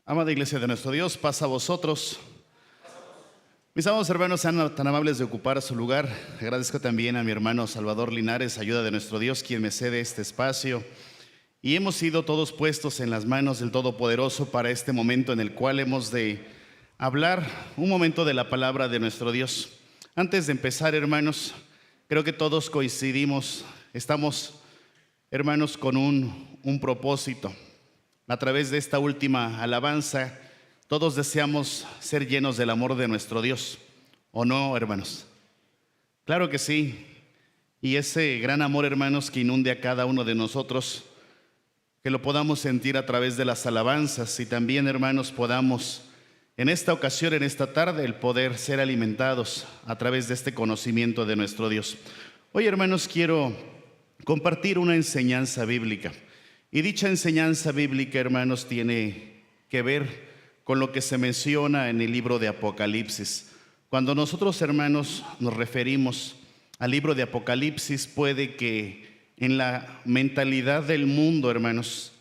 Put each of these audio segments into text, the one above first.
Amada Iglesia de nuestro Dios, paz a vosotros. Mis amados hermanos, sean tan amables de ocupar su lugar. Agradezco también a mi hermano Salvador Linares, ayuda de nuestro Dios, quien me cede este espacio. Y hemos sido todos puestos en las manos del Todopoderoso para este momento en el cual hemos de hablar un momento de la palabra de nuestro Dios. Antes de empezar, hermanos, creo que todos coincidimos, estamos, hermanos, con un propósito. A través de esta última alabanza, todos deseamos ser llenos del amor de nuestro Dios, ¿o no, hermanos? Claro que sí. Y ese gran amor, hermanos, que inunde a cada uno de nosotros, que lo podamos sentir a través de las alabanzas y también, hermanos, podamos en esta ocasión, en esta tarde, el poder ser alimentados a través de este conocimiento de nuestro Dios. Hoy, hermanos, quiero compartir una enseñanza bíblica. Y dicha enseñanza bíblica, hermanos, tiene que ver con lo que se menciona en el libro de Apocalipsis. Cuando nosotros, hermanos, nos referimos al libro de Apocalipsis, puede que en la mentalidad del mundo, hermanos,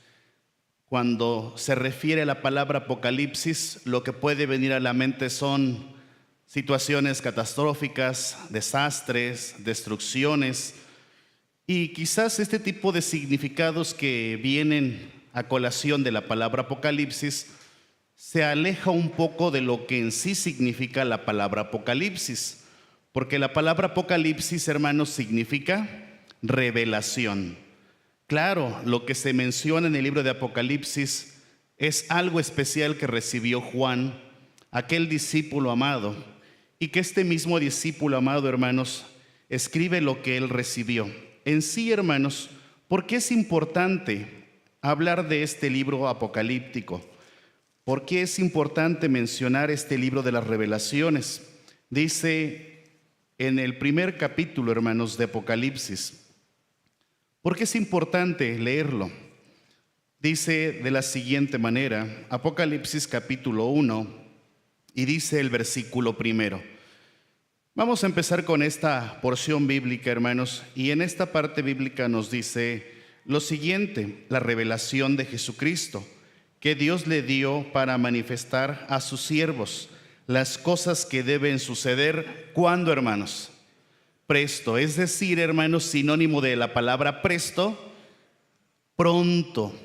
cuando se refiere a la palabra Apocalipsis, lo que puede venir a la mente son situaciones catastróficas, desastres, destrucciones. Y quizás este tipo de significados que vienen a colación de la palabra Apocalipsis se aleja un poco de lo que en sí significa la palabra Apocalipsis, porque la palabra Apocalipsis, hermanos, significa revelación. Claro, lo que se menciona en el libro de Apocalipsis es algo especial que recibió Juan, aquel discípulo amado, y que este mismo discípulo amado, hermanos, escribe lo que él recibió. En sí, hermanos, ¿por qué es importante hablar de este libro apocalíptico? ¿Por qué es importante mencionar este libro de las revelaciones? Dice en el primer capítulo, hermanos, de Apocalipsis. ¿Por qué es importante leerlo? Dice de la siguiente manera, Apocalipsis capítulo 1, y dice el versículo 1. Vamos a empezar con esta porción bíblica, hermanos, y en esta parte bíblica nos dice lo siguiente: la revelación de Jesucristo, que Dios le dio para manifestar a sus siervos las cosas que deben suceder. ¿Cuándo, hermanos? Presto, es decir, hermanos, sinónimo de la palabra presto, pronto.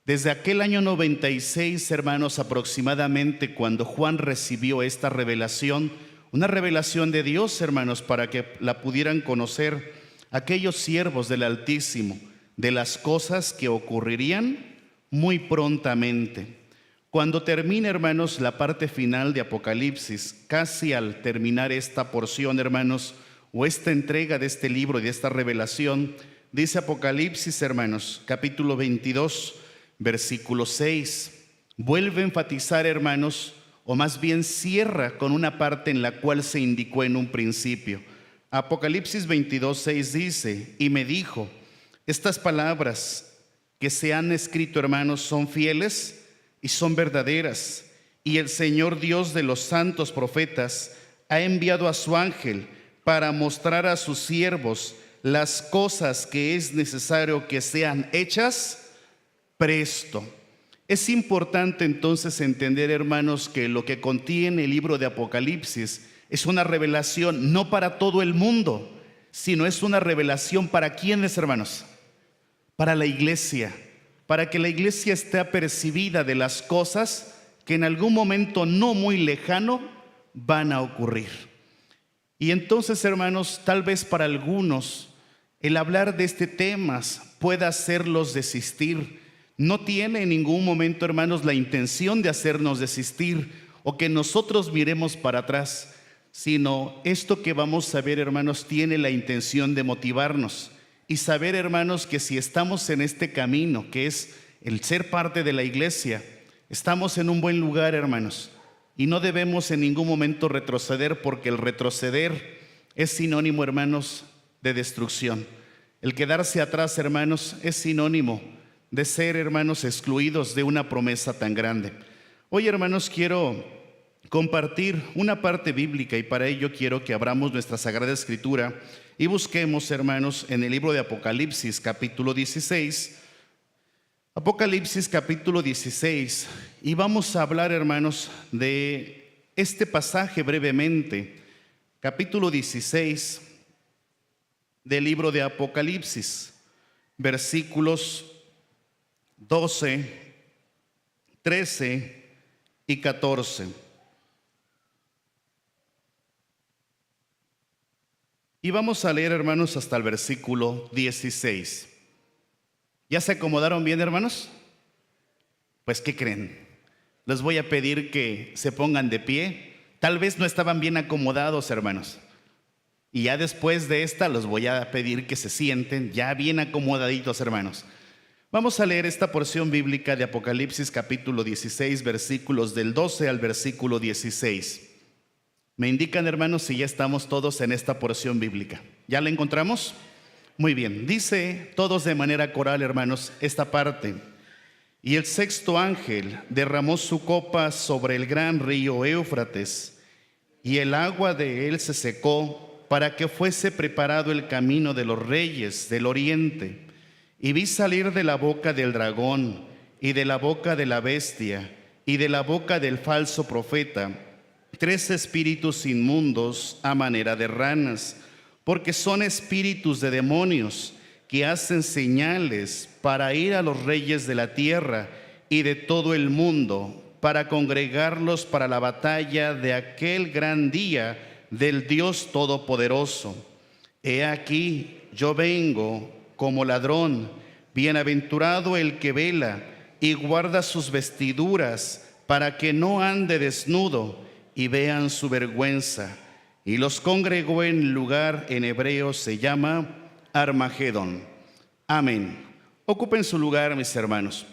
Desde aquel año 96, hermanos, aproximadamente, cuando Juan recibió esta revelación, una revelación de Dios, hermanos, para que la pudieran conocer aquellos siervos del Altísimo, de las cosas que ocurrirían muy prontamente. Cuando termine, hermanos, la parte final de Apocalipsis, casi al terminar esta porción, hermanos, o esta entrega de este libro y de esta revelación, dice Apocalipsis, hermanos, capítulo 22, versículo 6. Vuelve a enfatizar, hermanos, o más bien cierra con una parte en la cual se indicó en un principio. Apocalipsis 22, 6 dice: y me dijo, estas palabras que se han escrito, hermanos, son fieles y son verdaderas, y el Señor Dios de los santos profetas ha enviado a su ángel para mostrar a sus siervos las cosas que es necesario que sean hechas presto. Es importante entonces entender, hermanos, que lo que contiene el libro de Apocalipsis es una revelación no para todo el mundo, sino es una revelación para ¿quiénes, hermanos? Para la iglesia, para que la iglesia esté apercibida de las cosas que en algún momento no muy lejano van a ocurrir. Y entonces, hermanos, tal vez para algunos el hablar de este tema pueda hacerlos desistir. No tiene en ningún momento, hermanos, la intención de hacernos desistir o que nosotros miremos para atrás, sino esto que vamos a ver, hermanos, tiene la intención de motivarnos y saber, hermanos, que si estamos en este camino, que es el ser parte de la iglesia, estamos en un buen lugar, hermanos, y no debemos en ningún momento retroceder, porque el retroceder es sinónimo, hermanos, de destrucción. El quedarse atrás, hermanos, es sinónimo de ser, hermanos, excluidos de una promesa tan grande. Hoy, hermanos, quiero compartir una parte bíblica y para ello quiero que abramos nuestra Sagrada Escritura y busquemos, hermanos, en el libro de Apocalipsis, capítulo 16. Apocalipsis capítulo 16. Y vamos a hablar, hermanos, de este pasaje brevemente. Capítulo 16 del libro de Apocalipsis, versículos 12, 13 y 14. Y vamos a leer, hermanos, hasta el versículo 16. ¿Ya se acomodaron bien, hermanos? Pues, ¿qué creen? Les voy a pedir que se pongan de pie. Tal vez no estaban bien acomodados, hermanos. Y ya después de esta los voy a pedir que se sienten ya bien acomodaditos, hermanos. Vamos a leer esta porción bíblica de Apocalipsis capítulo 16, versículos del 12 al versículo 16. Me indican, hermanos, si ya estamos todos en esta porción bíblica. ¿Ya la encontramos? Muy bien, dice todos de manera coral, hermanos, esta parte. Y el sexto ángel derramó su copa sobre el gran río Éufrates, y el agua de él se secó para que fuese preparado el camino de los reyes del oriente. Y vi salir de la boca del dragón, y de la boca de la bestia, y de la boca del falso profeta, 3 espíritus inmundos a manera de ranas, porque son espíritus de demonios que hacen señales para ir a los reyes de la tierra y de todo el mundo, para congregarlos para la batalla de aquel gran día del Dios Todopoderoso. He aquí, yo vengo como ladrón. Bienaventurado el que vela y guarda sus vestiduras, para que no ande desnudo y vean su vergüenza. Y los congregó en el lugar, en hebreo se llama Armagedón. Amén. Ocupen su lugar, mis hermanos.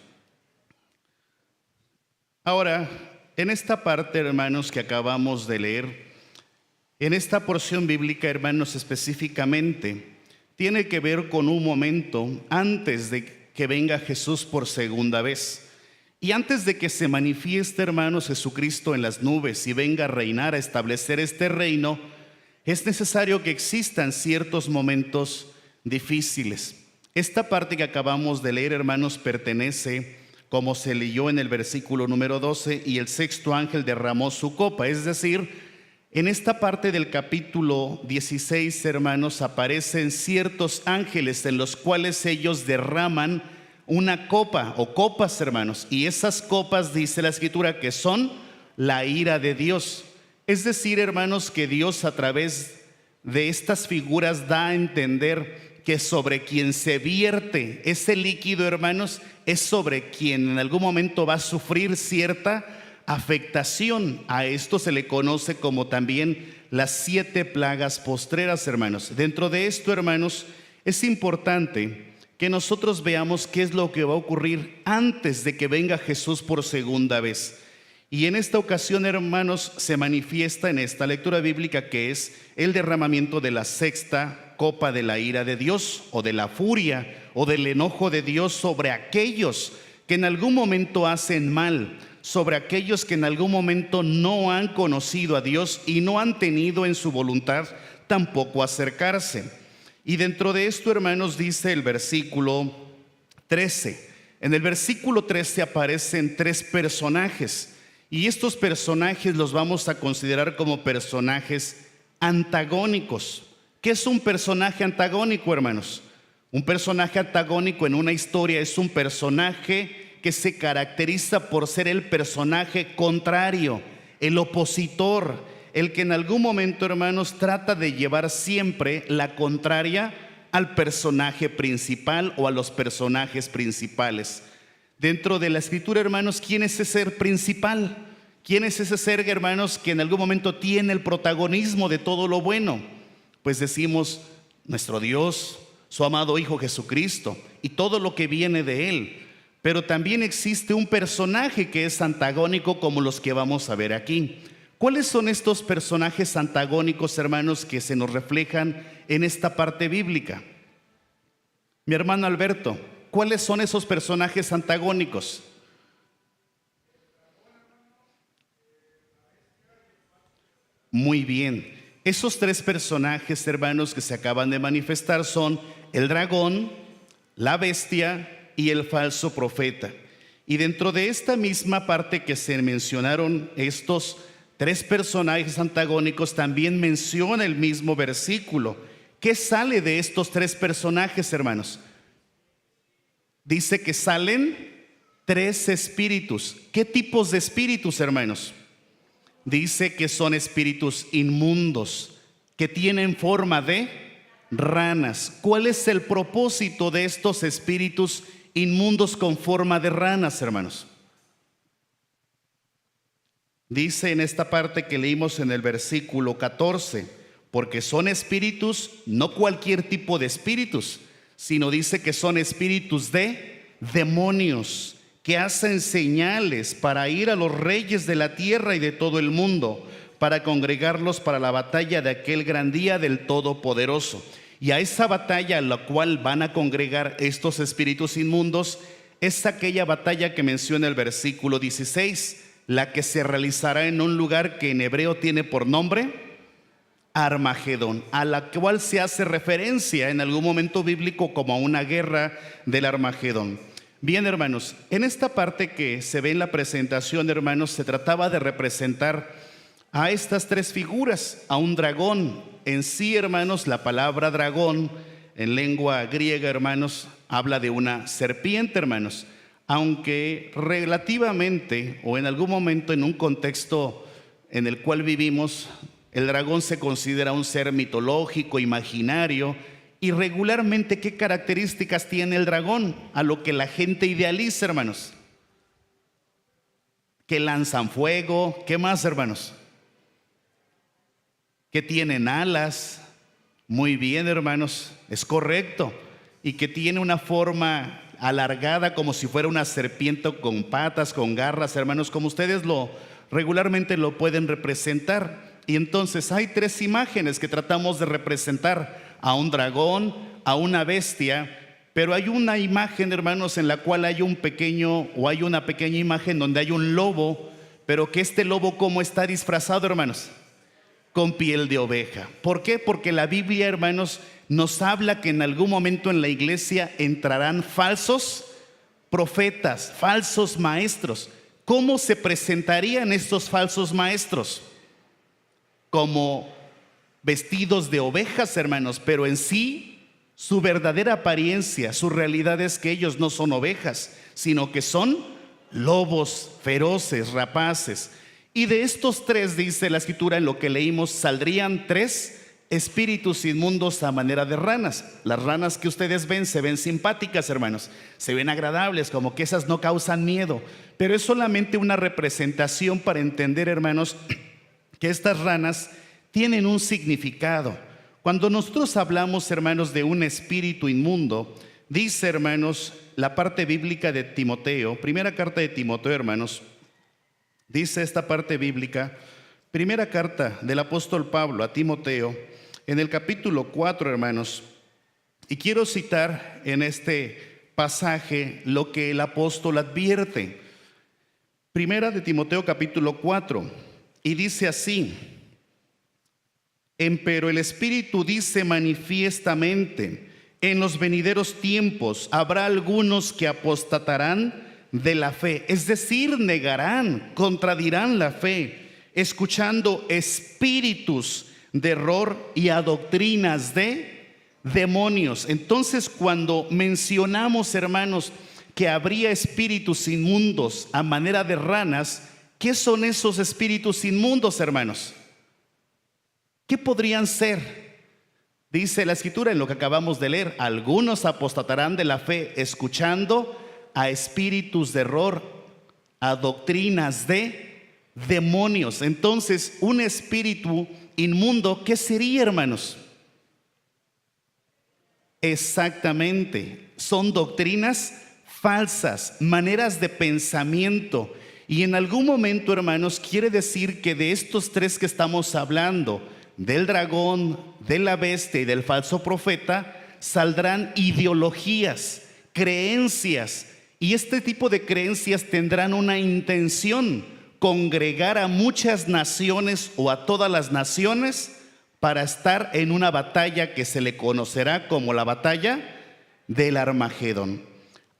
Ahora, en esta parte, hermanos, que acabamos de leer, en esta porción bíblica, hermanos, específicamente, tiene que ver con un momento antes de que venga Jesús por segunda vez. Y antes de que se manifieste, hermanos, Jesucristo en las nubes y venga a reinar, a establecer este reino, es necesario que existan ciertos momentos difíciles. Esta parte que acabamos de leer, hermanos, pertenece, como se leyó en el versículo número 12, y el sexto ángel derramó su copa. Es decir, en esta parte del capítulo 16, hermanos, aparecen ciertos ángeles en los cuales ellos derraman una copa o copas, hermanos, y esas copas, dice la Escritura, que son la ira de Dios. Es decir, hermanos, que Dios a través de estas figuras da a entender que sobre quien se vierte ese líquido, hermanos, es sobre quien en algún momento va a sufrir cierta afectación. A esto se le conoce como también las 7 plagas postreras, hermanos. Dentro de esto, hermanos, es importante que nosotros veamos qué es lo que va a ocurrir antes de que venga Jesús por segunda vez. Y en esta ocasión, hermanos, se manifiesta en esta lectura bíblica que es el derramamiento de la sexta copa de la ira de Dios, o de la furia, o del enojo de Dios sobre aquellos que en algún momento hacen mal, sobre aquellos que en algún momento no han conocido a Dios y no han tenido en su voluntad tampoco acercarse. Y dentro de esto, hermanos, dice el versículo 13. En el versículo 13 aparecen 3 personajes. Y estos personajes los vamos a considerar como personajes antagónicos. ¿Qué es un personaje antagónico, hermanos? Un personaje antagónico en una historia es un personaje que se caracteriza por ser el personaje contrario, el opositor, el que en algún momento, hermanos, trata de llevar siempre la contraria al personaje principal o a los personajes principales. Dentro de la Escritura, hermanos, ¿quién es ese ser principal? ¿Quién es ese ser, hermanos, que en algún momento tiene el protagonismo de todo lo bueno? Pues decimos, nuestro Dios, su amado Hijo Jesucristo y todo lo que viene de Él. Pero también existe un personaje que es antagónico, como los que vamos a ver aquí. ¿Cuáles son estos personajes antagónicos, hermanos, que se nos reflejan en esta parte bíblica? Mi hermano Alberto, ¿cuáles son esos personajes antagónicos? Muy bien. Esos 3 personajes, hermanos, que se acaban de manifestar son el dragón, la bestia y el falso profeta. Y dentro de esta misma parte que se mencionaron estos tres personajes antagónicos, también menciona el mismo versículo. ¿Qué sale de estos tres personajes, hermanos? Dice que salen tres espíritus. ¿Qué tipos de espíritus, hermanos? Dice que son espíritus inmundos, que tienen forma de ranas. ¿Cuál es el propósito de estos espíritus inmundos con forma de ranas, hermanos? Dice en esta parte que leímos en el versículo 14, porque son espíritus, no cualquier tipo de espíritus, sino dice que son espíritus de demonios, que hacen señales para ir a los reyes de la tierra y de todo el mundo, para congregarlos para la batalla de aquel gran día del Todopoderoso. Y a esa batalla a la cual van a congregar estos espíritus inmundos es aquella batalla que menciona el versículo 16, la que se realizará en un lugar que en hebreo tiene por nombre Armagedón, a la cual se hace referencia en algún momento bíblico como a una guerra del Armagedón. Bien, hermanos, en esta parte que se ve en la presentación, hermanos, se trataba de representar a estas tres figuras, a un dragón. En sí, hermanos, la palabra dragón en lengua griega, hermanos, habla de una serpiente, hermanos, aunque relativamente o en algún momento en un contexto en el cual vivimos, el dragón se considera un ser mitológico, imaginario. Y regularmente, ¿qué características tiene el dragón? A lo que la gente idealiza, hermanos. Que lanzan fuego. ¿Qué más, hermanos? Que tienen alas. Muy bien, hermanos, es correcto. Y que tiene una forma alargada como si fuera una serpiente con patas, con garras, hermanos, como ustedes regularmente lo pueden representar. Y entonces hay tres imágenes que tratamos de representar: a un dragón, a una bestia, pero hay una imagen, hermanos, en la cual hay un pequeño, o hay una pequeña imagen donde hay un lobo, pero que este lobo, ¿cómo está disfrazado, hermanos? Con piel de oveja. ¿Por qué? Porque la Biblia, hermanos, nos habla que en algún momento en la iglesia entrarán falsos profetas, falsos maestros. ¿Cómo se presentarían estos falsos maestros? Como vestidos de ovejas, hermanos, pero en sí, su verdadera apariencia, su realidad es que ellos no son ovejas, sino que son lobos feroces, rapaces. Y de estos tres, dice la escritura en lo que leímos, saldrían tres espíritus inmundos a manera de ranas. Las ranas que ustedes ven se ven simpáticas, hermanos, se ven agradables, como que esas no causan miedo, pero es solamente una representación para entender, hermanos, que estas ranas tienen un significado. Cuando nosotros hablamos, hermanos, de un espíritu inmundo, dice, hermanos, la parte bíblica de Timoteo, primera carta de Timoteo, hermanos, dice esta parte bíblica, primera carta del apóstol Pablo a Timoteo, en el capítulo 4, hermanos, y quiero citar en este pasaje lo que el apóstol advierte. Primera de Timoteo capítulo 4, y dice así: Empero el Espíritu dice manifiestamente, en los venideros tiempos habrá algunos que apostatarán de la fe, es decir, negarán, contradirán la fe, escuchando espíritus de error y a doctrinas de demonios. Entonces, cuando mencionamos, hermanos, que habría espíritus inmundos a manera de ranas, ¿qué son esos espíritus inmundos, hermanos? ¿Qué podrían ser? Dice la escritura en lo que acabamos de leer: algunos apostatarán de la fe, escuchando a espíritus de error, a doctrinas de demonios. Entonces, un espíritu inmundo, ¿qué sería, hermanos? Exactamente, son doctrinas falsas, maneras de pensamiento. Y en algún momento, hermanos, quiere decir que de estos tres que estamos hablando, del dragón, de la bestia y del falso profeta, saldrán ideologías, creencias, y este tipo de creencias tendrán una intención: congregar a muchas naciones o a todas las naciones para estar en una batalla que se le conocerá como la batalla del Armagedón.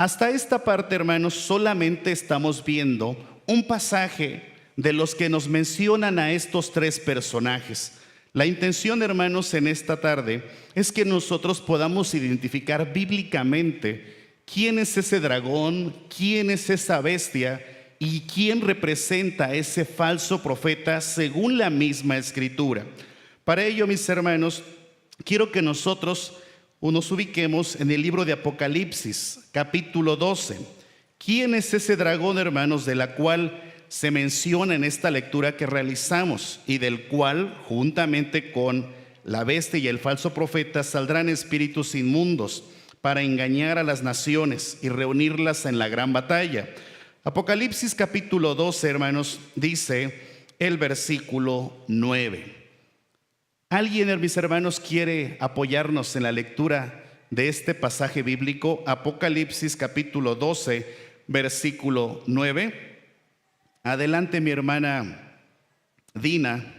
Hasta esta parte, hermanos, solamente estamos viendo un pasaje de los que nos mencionan a estos tres personajes. La intención, hermanos, en esta tarde es que nosotros podamos identificar bíblicamente quién es ese dragón, quién es esa bestia y quién representa a ese falso profeta según la misma Escritura. Para ello, mis hermanos, quiero que nosotros nos ubiquemos en el libro de Apocalipsis, capítulo 12. ¿Quién es ese dragón, hermanos, de la cual se menciona en esta lectura que realizamos y del cual, juntamente con la bestia y el falso profeta, saldrán espíritus inmundos para engañar a las naciones y reunirlas en la gran batalla? Apocalipsis capítulo 12, hermanos, dice el versículo 9. ¿Alguien, mis hermanos, quiere apoyarnos en la lectura de este pasaje bíblico? Apocalipsis capítulo 12, versículo 9. Adelante, mi hermana Dina.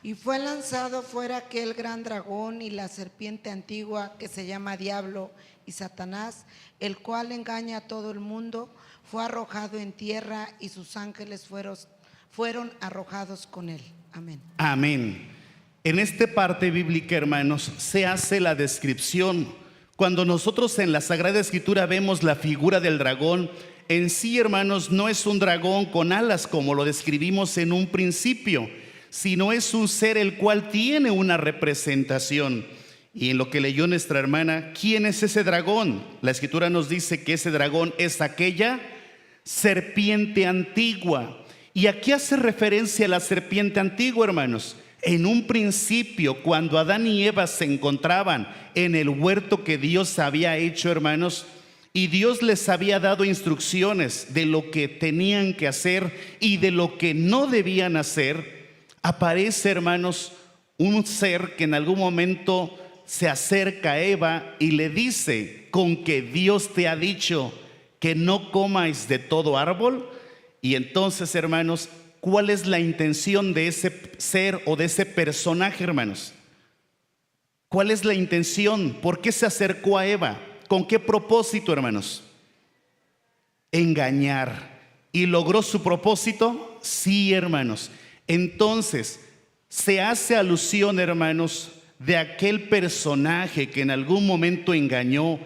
Y fue lanzado fuera aquel gran dragón y la serpiente antigua que se llama Diablo y Satanás, el cual engaña a todo el mundo. Fue arrojado en tierra y sus ángeles fueron arrojados con él. Amén. Amén. En esta parte bíblica, hermanos, se hace la descripción. Cuando nosotros en la Sagrada Escritura vemos la figura del dragón, en sí, hermanos, no es un dragón con alas como lo describimos en un principio, sino es un ser el cual tiene una representación. Y en lo que leyó nuestra hermana, ¿quién es ese dragón? La Escritura nos dice que ese dragón es aquella serpiente antigua. ¿Y a qué hace referencia la serpiente antigua, hermanos? En un principio, cuando Adán y Eva se encontraban en el huerto que Dios había hecho, hermanos, y Dios les había dado instrucciones de lo que tenían que hacer y de lo que no debían hacer, aparece, hermanos, un ser que en algún momento se acerca a Eva y le dice: ¿con que Dios te ha dicho que no comáis de todo árbol? Y entonces, hermanos, ¿cuál es la intención de ese ser o de ese personaje, hermanos? ¿Cuál es la intención? ¿Por qué se acercó a Eva? ¿Con qué propósito, hermanos? Engañar. ¿Y logró su propósito? Sí, hermanos. Entonces, se hace alusión, hermanos, de aquel personaje que en algún momento engañó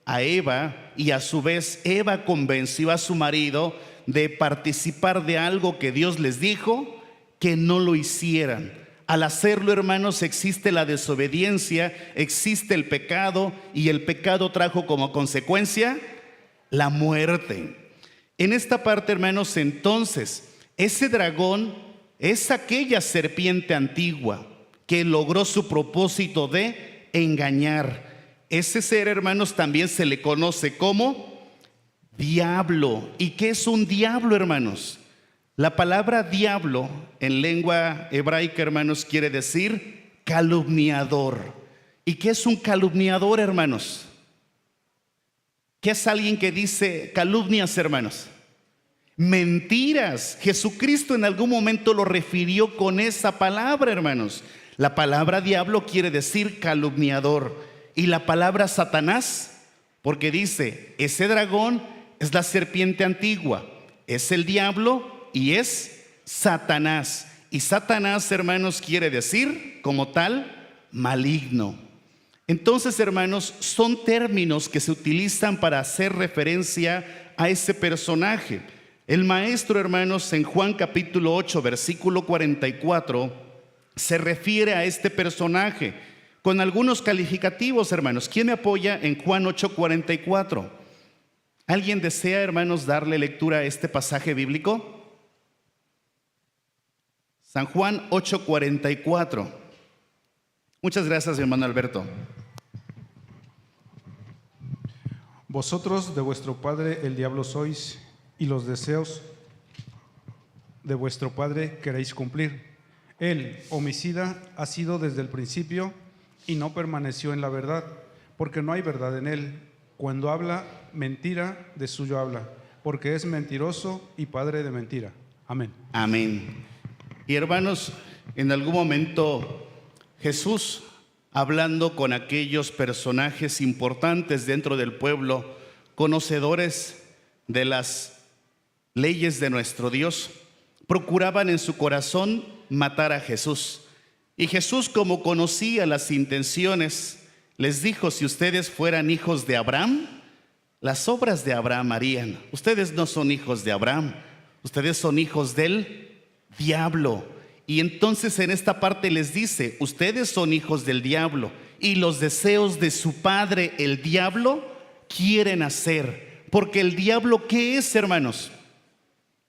a Eva y a su vez Eva convenció a su marido de participar de algo que Dios les dijo que no lo hicieran. Al hacerlo, hermanos, existe la desobediencia, existe el pecado, y el pecado trajo como consecuencia la muerte. En esta parte, hermanos, entonces, ese dragón es aquella serpiente antigua que logró su propósito de engañar. Ese ser, hermanos, también se le conoce como diablo. ¿Y qué es un diablo, hermanos? La palabra diablo en lengua hebraica, hermanos, quiere decir calumniador. ¿Y qué es un calumniador, hermanos? ¿Qué es alguien que dice calumnias, hermanos? Mentiras. Jesucristo en algún momento lo refirió con esa palabra, hermanos. La palabra diablo quiere decir calumniador. Y la palabra Satanás, porque dice, ese dragón es la serpiente antigua, es el diablo y es Satanás. Y Satanás, hermanos, quiere decir como tal maligno. Entonces, hermanos, son términos que se utilizan para hacer referencia a ese personaje. El maestro, hermanos, en Juan capítulo 8, versículo 44, se refiere a este personaje con algunos calificativos, hermanos. ¿Quién me apoya en Juan 8, 44? ¿Alguien desea, hermanos, darle lectura a este pasaje bíblico? San Juan 8, 44. Muchas gracias, hermano Alberto. Vosotros de vuestro padre el diablo sois, y los deseos de vuestro padre queréis cumplir. Él, homicida, ha sido desde el principio y no permaneció en la verdad, porque no hay verdad en él. Cuando habla mentira, de suyo habla, porque es mentiroso y padre de mentira. Amén. Amén. Y hermanos, en algún momento Jesús hablando con aquellos personajes importantes dentro del pueblo, conocedores de las leyes de nuestro Dios, procuraban en su corazón matar a Jesús. Y Jesús, como conocía las intenciones, les dijo: si ustedes fueran hijos de Abraham, las obras de Abraham harían. Ustedes no son hijos de Abraham, ustedes son hijos del diablo. Y entonces en esta parte les dice: ustedes son hijos del diablo y los deseos de su padre, el diablo, quieren hacer. Porque el diablo, ¿qué es, hermanos?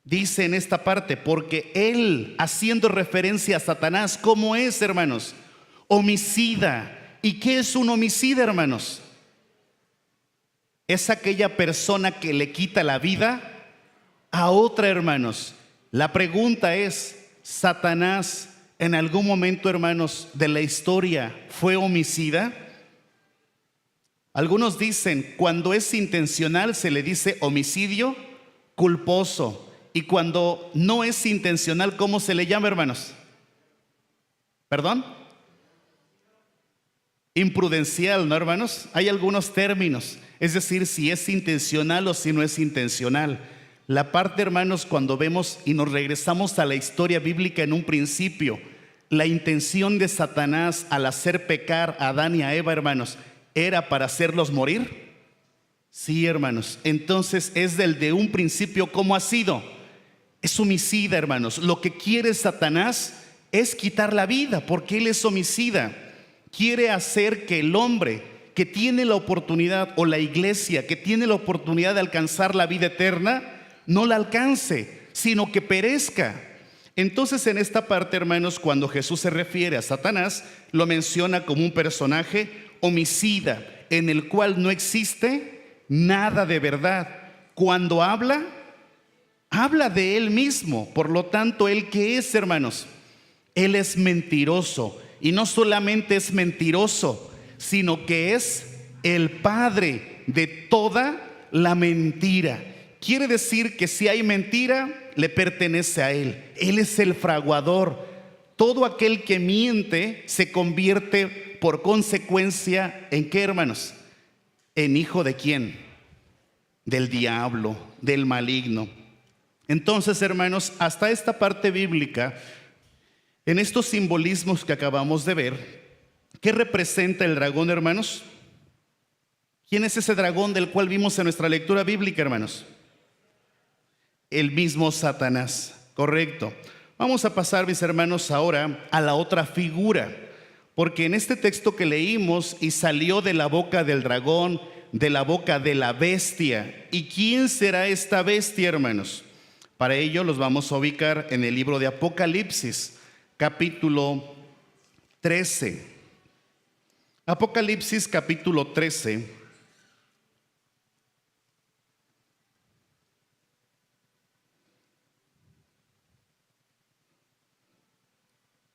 Dice en esta parte, porque él, haciendo referencia a Satanás, ¿cómo es, hermanos? Homicida. ¿Y qué es un homicida, hermanos? Es aquella persona que le quita la vida a otra, hermanos. La pregunta es: ¿Satanás en algún momento, hermanos, de la historia fue homicida? Algunos dicen, cuando es intencional se le dice homicidio culposo. Y cuando no es intencional, ¿cómo se le llama, hermanos? ¿Perdón? Imprudencial, ¿no, hermanos? Hay algunos términos, es decir, si es intencional o si no es intencional. La parte, hermanos, cuando vemos y nos regresamos a la historia bíblica en un principio, la intención de Satanás al hacer pecar a Adán y a Eva, hermanos, ¿era para hacerlos morir? Sí, hermanos. Entonces es del de un principio. ¿Cómo ha sido? Es homicida, hermanos. Lo que quiere Satanás es quitar la vida, porque él es homicida. Quiere hacer que el hombre que tiene la oportunidad, o la iglesia que tiene la oportunidad de alcanzar la vida eterna, no la alcance, sino que perezca. Entonces en esta parte, hermanos, cuando Jesús se refiere a Satanás, lo menciona como un personaje homicida, en el cual no existe nada de verdad. Cuando habla de él mismo. Por lo tanto, ¿él qué es, hermanos? Él es mentiroso. Y no solamente es mentiroso, sino que es el padre de toda la mentira. Quiere decir que si hay mentira, le pertenece a él. Él es el fraguador. Todo aquel que miente se convierte por consecuencia ¿en qué, hermanos? En hijo de quién? Del diablo, del maligno. Entonces, hermanos, hasta esta parte bíblica, en estos simbolismos que acabamos de ver, ¿qué representa el dragón, hermanos? ¿Quién es ese dragón del cual vimos en nuestra lectura bíblica, hermanos? El mismo Satanás, correcto. Vamos a pasar, mis hermanos, ahora a la otra figura, porque en este texto que leímos, y salió de la boca del dragón, de la boca de la bestia. ¿Y quién será esta bestia, hermanos? Para ello los vamos a ubicar en el libro de Apocalipsis, capítulo 13. Apocalipsis, capítulo 13.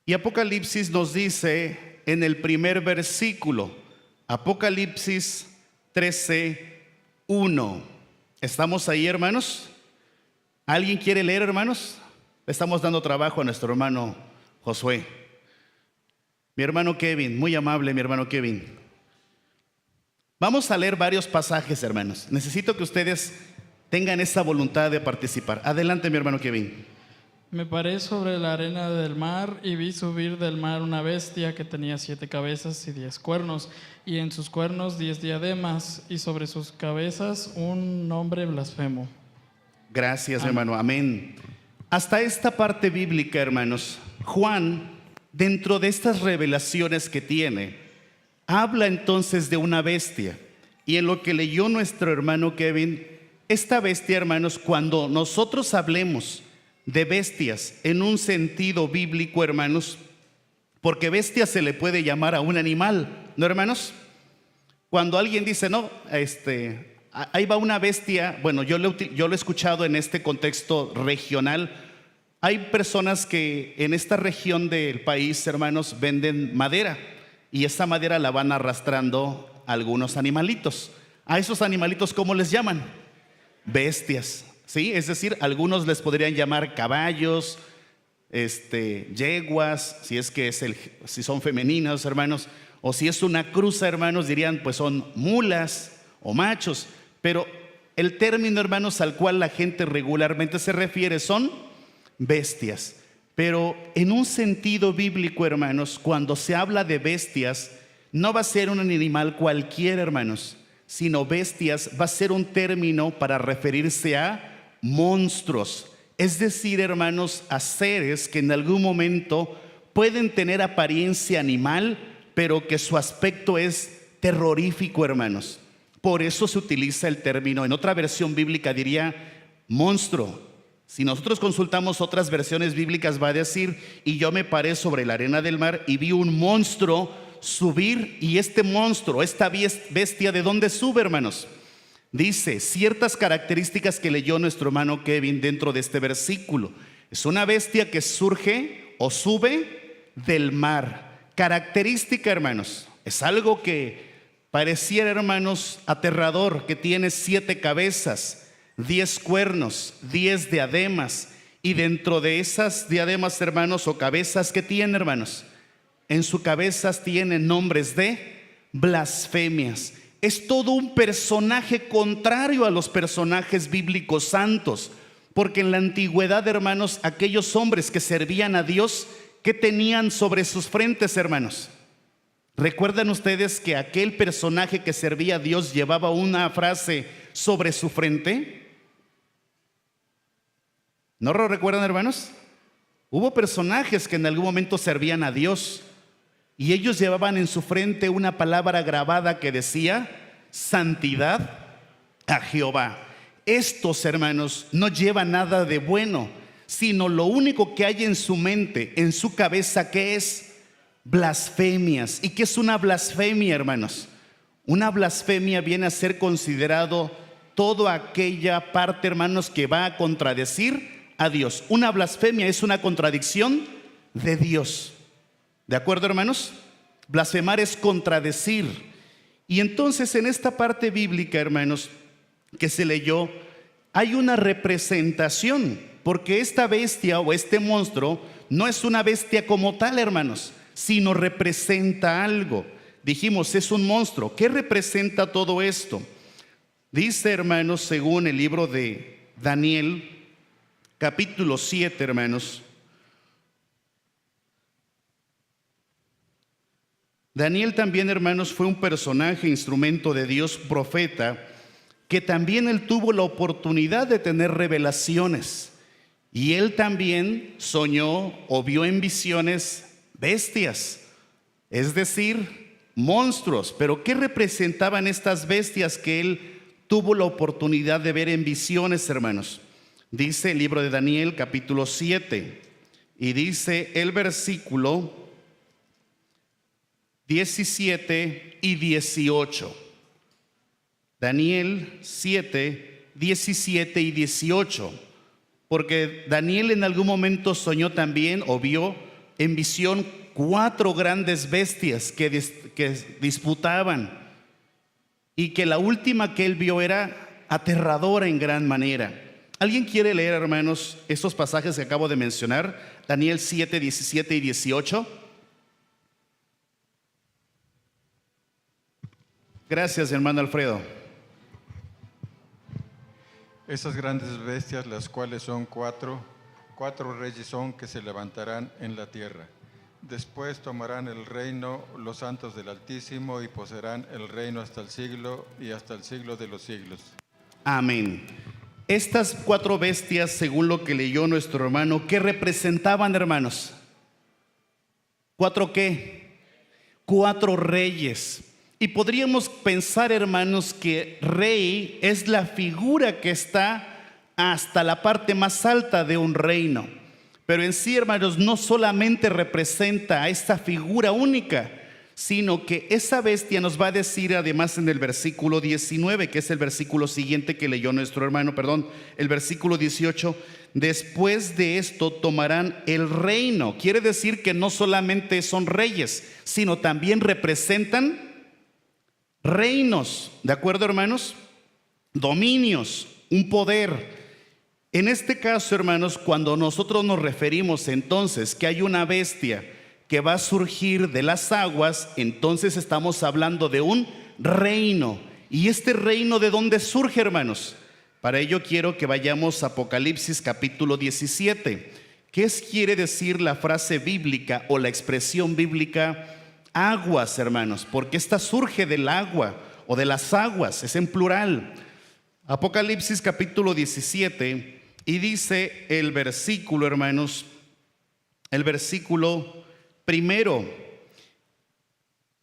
Y Apocalipsis nos dice en el primer versículo, Apocalipsis 13:1. ¿Estamos ahí, hermanos? ¿Alguien quiere leer, hermanos? Le estamos dando trabajo a nuestro hermano Josué. Mi hermano Kevin, muy amable mi hermano Kevin. Vamos a leer varios pasajes, hermanos. Necesito que ustedes tengan esa voluntad de participar. Adelante, mi hermano Kevin. Me paré sobre la arena del mar y vi subir del mar una bestia que tenía 7 cabezas y 10 cuernos, y en sus cuernos 10 diademas, y sobre sus cabezas un nombre blasfemo. Gracias, hermano. Amén. Hasta esta parte bíblica, hermanos, Juan, dentro de estas revelaciones que tiene, habla entonces de una bestia. Y en lo que leyó nuestro hermano Kevin, esta bestia, hermanos, cuando nosotros hablemos de bestias en un sentido bíblico, hermanos, porque bestia se le puede llamar a un animal, ¿no, hermanos? Cuando alguien dice, no, ahí va una bestia, bueno, yo lo he escuchado en este contexto regional. Hay personas que en esta región del país, hermanos, venden madera, y esa madera la van arrastrando algunos animalitos. A esos animalitos, ¿cómo les llaman? Bestias, ¿sí? Es decir, algunos les podrían llamar caballos, yeguas, si son femeninos, hermanos, O si es una cruza, hermanos, dirían pues son mulas o machos. Pero el término, hermanos, al cual la gente regularmente se refiere son bestias. Pero en un sentido bíblico, hermanos, cuando se habla de bestias, no va a ser un animal cualquiera, hermanos, sino bestias va a ser un término para referirse a monstruos. Es decir, hermanos, a seres que en algún momento pueden tener apariencia animal, pero que su aspecto es terrorífico, hermanos. Por eso se utiliza el término, en otra versión bíblica diría monstruo. Si nosotros consultamos otras versiones bíblicas va a decir, y yo me paré sobre la arena del mar y vi un monstruo subir, y este monstruo, esta bestia, ¿de dónde sube, hermanos? Dice ciertas características que leyó nuestro hermano Kevin dentro de este versículo. Es una bestia que surge o sube del mar. Característica, hermanos, es algo que pareciera, hermanos, aterrador, que tiene 7 cabezas, 10 cuernos, 10 diademas, y dentro de esas diademas, hermanos, o cabezas que tiene, hermanos, en sus cabezas tienen nombres de blasfemias. Es todo un personaje contrario a los personajes bíblicos santos, porque en la antigüedad, hermanos, aquellos hombres que servían a Dios, ¿qué tenían sobre sus frentes, hermanos? ¿Recuerdan ustedes que aquel personaje que servía a Dios llevaba una frase sobre su frente? ¿No lo recuerdan, hermanos? Hubo personajes que en algún momento servían a Dios y ellos llevaban en su frente una palabra grabada que decía santidad a Jehová. Estos, hermanos, no llevan nada de bueno, sino lo único que hay en su mente, en su cabeza, que es blasfemias. ¿Y qué es una blasfemia, hermanos? Una blasfemia viene a ser considerado toda aquella parte, hermanos, que va a contradecir a Dios. Una blasfemia es una contradicción de Dios. ¿De acuerdo, hermanos? Blasfemar es contradecir. Y entonces en esta parte bíblica, hermanos, que se leyó, hay una representación, porque esta bestia o este monstruo no es una bestia como tal, hermanos, sino representa algo. Dijimos, es un monstruo. ¿Qué representa todo esto? Dice, hermanos, según el libro de Daniel, capítulo 7, hermanos. Daniel también, hermanos, fue un personaje, instrumento de Dios, profeta, que también él tuvo la oportunidad de tener revelaciones. Y él también soñó o vio en visiones bestias, es decir, monstruos. Pero ¿qué representaban estas bestias que él tuvo la oportunidad de ver en visiones, hermanos? Dice el libro de Daniel, capítulo 7, y dice el versículo 17 y 18. Daniel 7, 17 y 18. Porque Daniel en algún momento soñó también o vio en visión 4 grandes bestias que disputaban, y que la última que él vio era aterradora en gran manera. ¿Alguien quiere leer, hermanos, estos pasajes que acabo de mencionar? Daniel 7, 17 y 18. Gracias, hermano Alfredo. Esas grandes bestias, las cuales son cuatro reyes son que se levantarán en la tierra. Después tomarán el reino los santos del Altísimo y poseerán el reino hasta el siglo y hasta el siglo de los siglos. Amén. Estas 4 bestias, según lo que leyó nuestro hermano, ¿qué representaban, hermanos? ¿4 qué? 4 reyes. Y podríamos pensar, hermanos, que rey es la figura que está hasta la parte más alta de un reino. Pero en sí, hermanos, no solamente representa a esta figura única, sino que esa bestia nos va a decir además en el versículo 19, que es el versículo siguiente que leyó nuestro hermano, el versículo 18, después de esto tomarán el reino. Quiere decir que no solamente son reyes, sino también representan reinos, ¿de acuerdo, hermanos? Dominios, un poder. En este caso, hermanos, cuando nosotros nos referimos entonces que hay una bestia que va a surgir de las aguas, entonces estamos hablando de un reino. ¿Y este reino de dónde surge, hermanos? Para ello quiero que vayamos a Apocalipsis capítulo 17. ¿Qué quiere decir la frase bíblica o la expresión bíblica aguas, hermanos? Porque esta surge del agua o de las aguas, es en plural. Apocalipsis capítulo 17, y dice el versículo, hermanos, el versículo primero: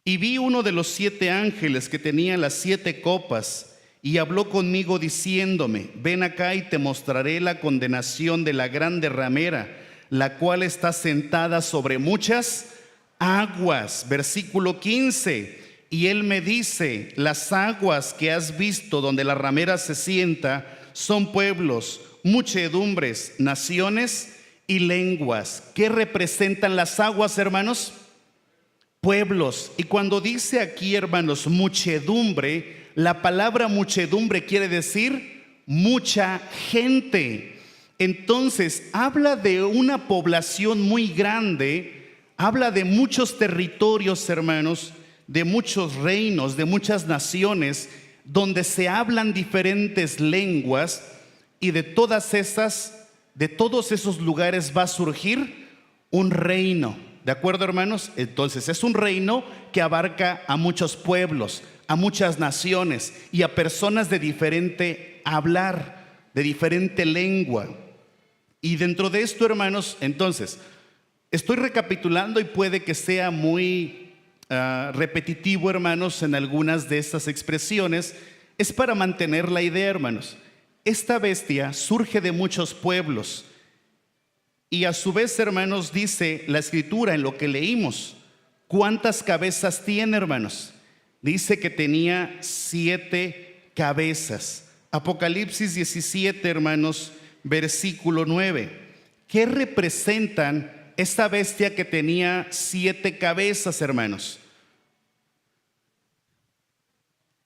y vi uno de los 7 ángeles que tenía las 7 copas, y habló conmigo diciéndome: ven acá y te mostraré la condenación de la grande ramera, la cual está sentada sobre muchas aguas. Versículo 15: y él me dice: las aguas que has visto donde la ramera se sienta son pueblos, muchedumbres, naciones y lenguas. ¿Qué representan las aguas, hermanos? Pueblos. Y cuando dice aquí, hermanos, muchedumbre, la palabra muchedumbre quiere decir mucha gente. Entonces habla de una población muy grande, habla de muchos territorios, hermanos, de muchos reinos, de muchas naciones, donde se hablan diferentes lenguas, y de todos esos lugares va a surgir un reino. ¿De acuerdo, hermanos? Entonces es un reino que abarca a muchos pueblos, a muchas naciones y a personas de diferente hablar, de diferente lengua. Y dentro de esto, hermanos, entonces, estoy recapitulando y puede que sea muy repetitivo, hermanos, en algunas de estas expresiones. Es para mantener la idea, hermanos. Esta bestia surge de muchos pueblos. Y a su vez, hermanos, dice la escritura en lo que leímos, ¿cuántas cabezas tiene, hermanos? Dice que tenía 7 cabezas. Apocalipsis 17, hermanos, versículo 9. ¿Qué representan esta bestia que tenía 7 cabezas, hermanos?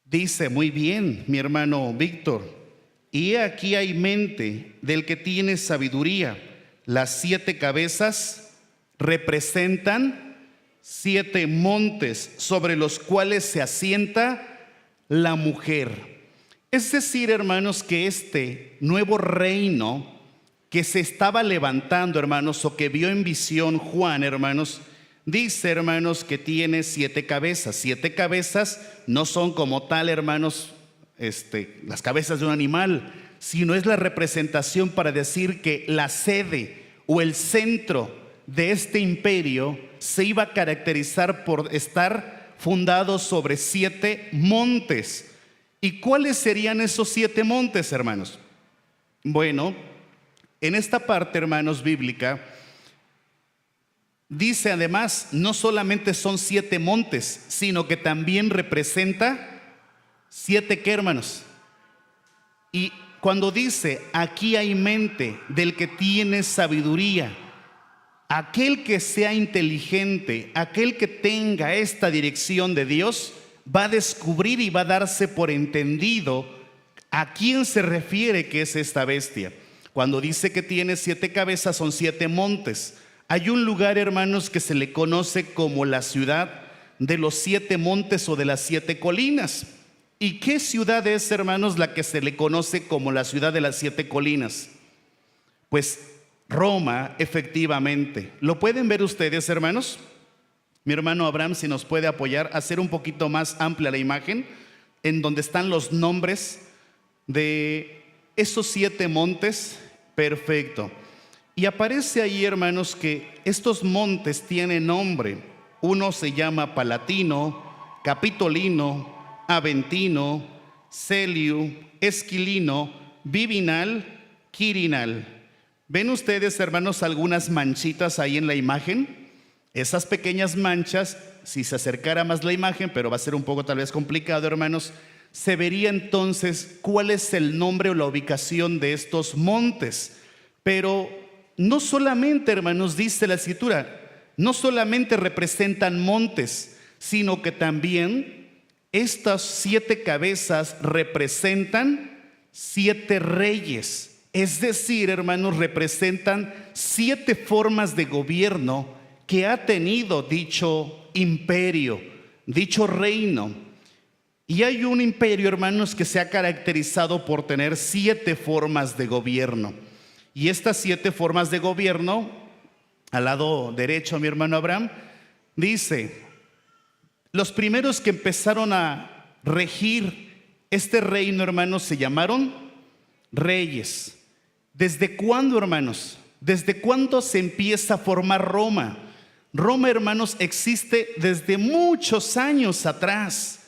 Dice, muy bien, mi hermano Víctor: y aquí hay mente del que tiene sabiduría. Las 7 cabezas representan 7 montes sobre los cuales se asienta la mujer. Es decir, hermanos, que este nuevo reino que se estaba levantando, hermanos, o que vio en visión Juan, hermanos, dice, hermanos, que tiene 7 cabezas. 7 cabezas no son como tal, hermanos, las cabezas de un animal, sino es la representación para decir que la sede o el centro de este imperio se iba a caracterizar por estar fundado sobre 7 montes. ¿Y cuáles serían esos 7 montes, hermanos? Bueno, en esta parte, hermanos, bíblica, dice además, no solamente son 7 montes, sino que también representa 7, ¿qué, hermanos? Y cuando dice, aquí hay mente del que tiene sabiduría, aquel que sea inteligente, aquel que tenga esta dirección de Dios, va a descubrir y va a darse por entendido a quién se refiere que es esta bestia. Cuando dice que tiene 7 cabezas, son 7 montes. Hay un lugar, hermanos, que se le conoce como la ciudad de los 7 montes o de las 7 colinas. ¿Y qué ciudad es, hermanos, la que se le conoce como la ciudad de las 7 colinas? Pues Roma, efectivamente. ¿Lo pueden ver ustedes, hermanos? Mi hermano Abraham, si nos puede apoyar a hacer un poquito más amplia la imagen, en donde están los nombres de esos 7 montes. Perfecto. Y aparece ahí, hermanos, que estos montes tienen nombre. Uno se llama Palatino, Capitolino, Aventino, Celio, Esquilino, Vivinal, Quirinal. ¿Ven ustedes, hermanos, algunas manchitas ahí en la imagen? Esas pequeñas manchas, si se acercara más la imagen, pero va a ser un poco tal vez complicado, hermanos, se vería entonces cuál es el nombre o la ubicación de estos montes. Pero no solamente, hermanos, dice la escritura, no solamente representan montes, sino que también estas 7 cabezas representan 7 reyes. Es decir, hermanos, representan 7 formas de gobierno que ha tenido dicho imperio, dicho reino. Y hay un imperio, hermanos, que se ha caracterizado por tener 7 formas de gobierno. Y estas 7 formas de gobierno, al lado derecho, mi hermano Abraham, dice, los primeros que empezaron a regir este reino, hermanos, se llamaron reyes. ¿Desde cuándo, hermanos? ¿Desde cuándo se empieza a formar Roma? Roma, hermanos, existe desde muchos años atrás.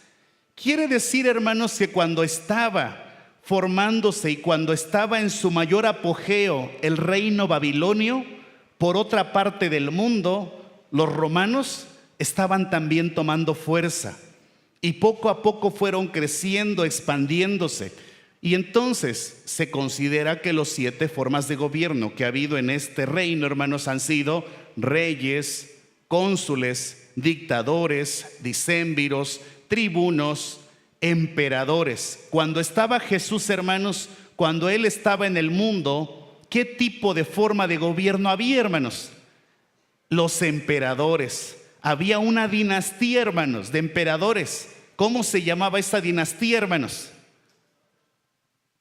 Quiere decir, hermanos, que cuando estaba formándose y cuando estaba en su mayor apogeo el reino babilonio, por otra parte del mundo, los romanos estaban también tomando fuerza y poco a poco fueron creciendo, expandiéndose. Y entonces se considera que los 7 formas de gobierno que ha habido en este reino, hermanos, han sido reyes, cónsules, dictadores, dicémviros, tribunos, emperadores. Cuando estaba Jesús, hermanos, cuando Él estaba en el mundo, ¿qué tipo de forma de gobierno había, hermanos? Los emperadores. Había una dinastía, hermanos, de emperadores. ¿Cómo se llamaba esa dinastía, hermanos?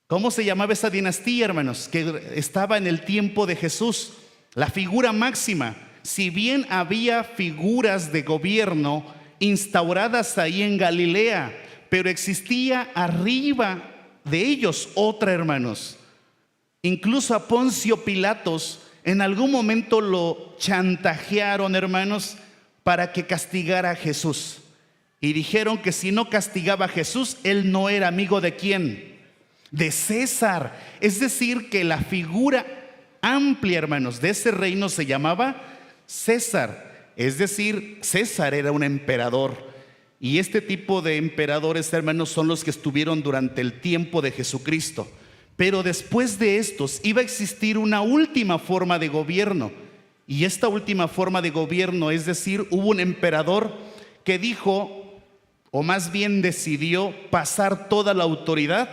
¿Cómo se llamaba esa dinastía, hermanos? Que estaba en el tiempo de Jesús. La figura máxima. Si bien había figuras de gobierno instauradas ahí en Galilea, pero existía arriba de ellos otra, hermanos. Incluso a Poncio Pilatos en algún momento lo chantajearon, hermanos, para que castigara a Jesús. Y dijeron que si no castigaba a Jesús, él no era amigo ¿de quién? De César. Es decir, que la figura amplia, hermanos, de ese reino se llamaba César. Es decir, César era un emperador. Y este tipo de emperadores, hermanos, son los que estuvieron durante el tiempo de Jesucristo. Pero después de estos iba a existir una última forma de gobierno. Y esta última forma de gobierno, es decir, hubo un emperador que dijo, o más bien decidió, pasar toda la autoridad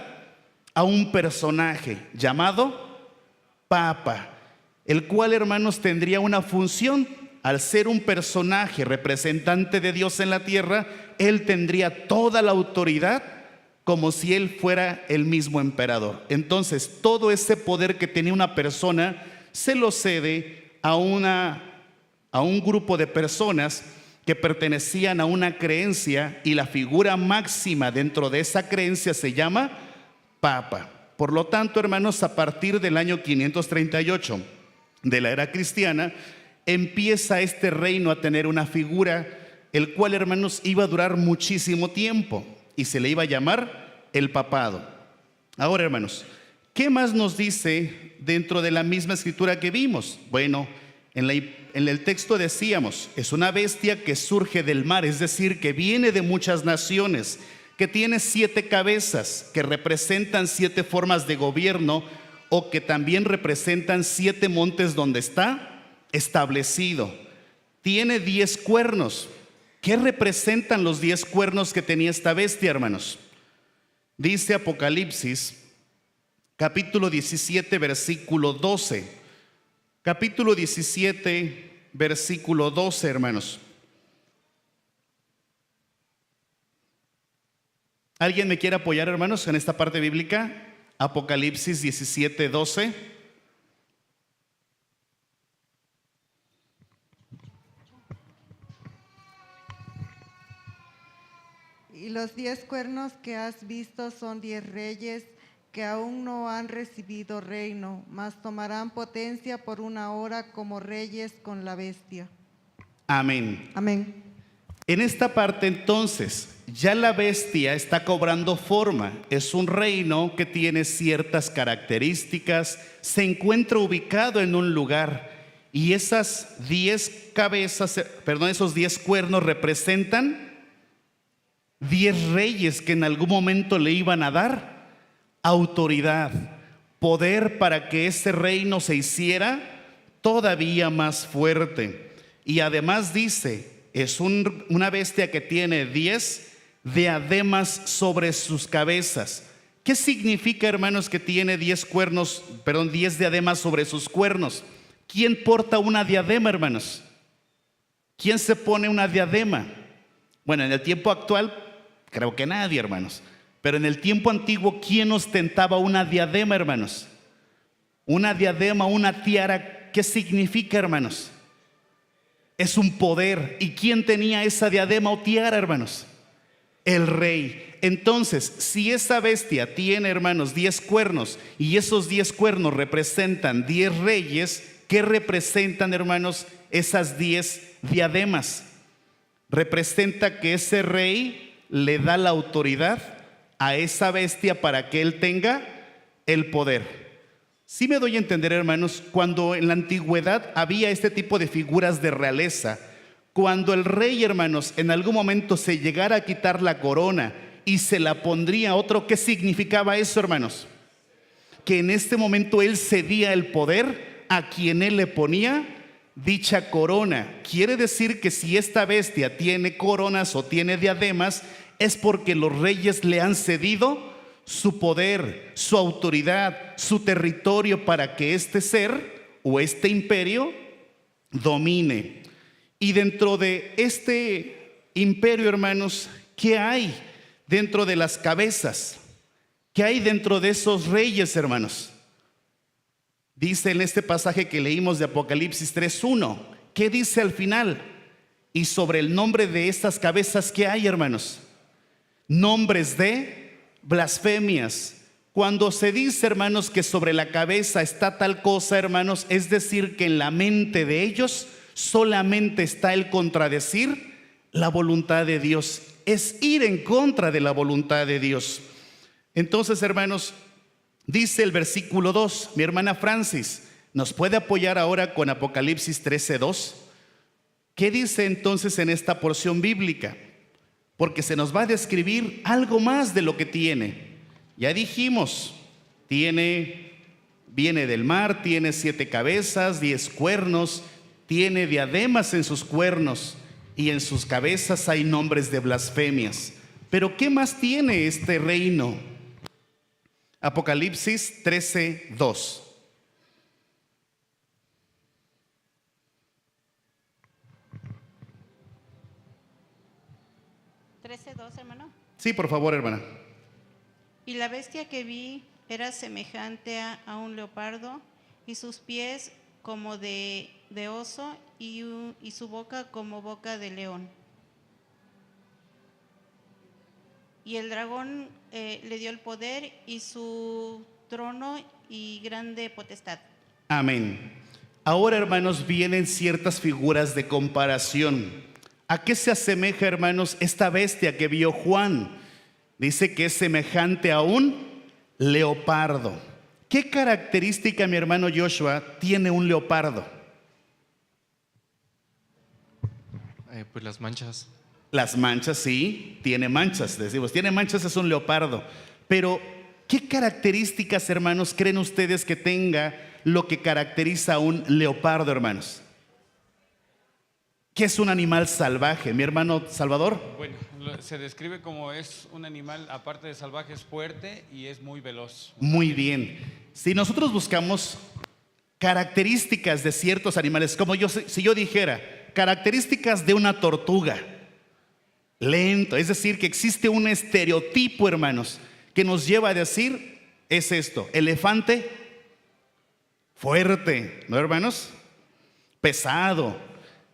a un personaje llamado Papa, el cual, hermanos, tendría una función. Al ser un personaje representante de Dios en la tierra, él tendría toda la autoridad como si él fuera el mismo emperador. Entonces, todo ese poder que tenía una persona se lo cede a un grupo de personas que pertenecían a una creencia, y la figura máxima dentro de esa creencia se llama Papa. Por lo tanto, hermanos, a partir del año 538 de la era cristiana, empieza este reino a tener una figura, el cual, hermanos, iba a durar muchísimo tiempo y se le iba a llamar el papado. Ahora, hermanos, ¿qué más nos dice dentro de la misma escritura que vimos? Bueno, en el texto decíamos, es una bestia que surge del mar, es decir, que viene de muchas naciones, que tiene 7 cabezas, que representan 7 formas de gobierno, o que también representan 7 montes donde está establecido. Tiene 10 cuernos. ¿Qué representan los 10 cuernos que tenía esta bestia, hermanos? Dice Apocalipsis, capítulo 17, versículo 12. Capítulo 17, versículo 12, hermanos. ¿Alguien me quiere apoyar, hermanos, en esta parte bíblica? Apocalipsis 17, 12. Y los 10 cuernos que has visto son 10 reyes que aún no han recibido reino, mas tomarán potencia por una hora como reyes con la bestia. Amén. Amén. En esta parte, entonces, ya la bestia está cobrando forma. Es un reino que tiene ciertas características, se encuentra ubicado en un lugar, y esas 10 cabezas, esos 10 cuernos representan 10 reyes que en algún momento le iban a dar autoridad, poder para que ese reino se hiciera todavía más fuerte. Y además dice, es una bestia que tiene 10 diademas sobre sus cabezas. ¿Qué significa, hermanos, que tiene 10 diademas sobre sus cuernos? ¿Quién porta una diadema, hermanos? ¿Quién se pone una diadema? Bueno, en el tiempo actual, creo que nadie, hermanos. Pero en el tiempo antiguo, ¿quién ostentaba una diadema, hermanos? Una diadema, una tiara, ¿qué significa, hermanos? Es un poder. ¿Y quién tenía esa diadema o tiara, hermanos? El rey. Entonces, si esa bestia tiene, hermanos, 10 cuernos y esos 10 cuernos representan 10 reyes, ¿qué representan, hermanos, esas 10 diademas? Representa que ese rey le da la autoridad a esa bestia para que él tenga el poder. Sí me doy a entender, hermanos, cuando en la antigüedad había este tipo de figuras de realeza, cuando el rey, hermanos, en algún momento se llegara a quitar la corona y se la pondría a otro, ¿qué significaba eso, hermanos? Que en este momento él cedía el poder a quien él le ponía dicha corona. Quiere decir que si esta bestia tiene coronas o tiene diademas, es porque los reyes le han cedido su poder, su autoridad, su territorio para que este ser o este imperio domine. Y dentro de este imperio, hermanos, ¿qué hay dentro de las cabezas? ¿Qué hay dentro de esos reyes, hermanos? Dice en este pasaje que leímos de Apocalipsis 3:1, ¿qué dice al final? Y sobre el nombre de estas cabezas, ¿qué hay, hermanos? Nombres de blasfemias. Cuando se dice, hermanos, que sobre la cabeza está tal cosa, hermanos, es decir, que en la mente de ellos solamente está el contradecir la voluntad de Dios, es ir en contra de la voluntad de Dios. Entonces, hermanos, dice el versículo 2, mi hermana Francis, ¿nos puede apoyar ahora con Apocalipsis 13:2? ¿Qué dice entonces en esta porción bíblica? Porque se nos va a describir algo más de lo que tiene. Ya dijimos, viene del mar, tiene 7 cabezas, 10 cuernos, tiene diademas en sus cuernos y en sus cabezas hay nombres de blasfemias. Pero ¿qué más tiene este reino? Apocalipsis 13:2. Hermano. Sí, por favor, hermana. Y la bestia que vi era semejante a un leopardo, y sus pies como de oso, y su boca como boca de león. Y el dragón le dio el poder y su trono y grande potestad. Amén. Ahora, hermanos, vienen ciertas figuras de comparación. ¿A qué se asemeja, hermanos, esta bestia que vio Juan? Dice que es semejante a un leopardo. ¿Qué característica, mi hermano Joshua, tiene un leopardo? Pues las manchas. Las manchas, sí, tiene manchas, decimos, tiene manchas, es un leopardo. Pero, ¿qué características, hermanos, creen ustedes que tenga lo que caracteriza a un leopardo, hermanos? ¿Qué es un animal salvaje, mi hermano Salvador? Bueno, se describe como es un animal, aparte de salvaje, es fuerte y es muy veloz. Muy bien. Si nosotros buscamos características de ciertos animales, como si yo dijera, características de una tortuga, lento, es decir, que existe un estereotipo, hermanos, que nos lleva a decir, es esto, elefante, fuerte, ¿no, hermanos? Pesado.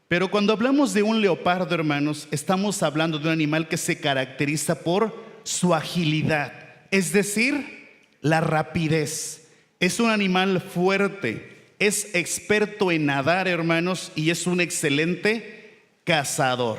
Pero cuando hablamos de un leopardo, hermanos, estamos hablando de un animal que se caracteriza por su agilidad, es decir, la rapidez. Es un animal fuerte, es experto en nadar, hermanos, y es un excelente cazador.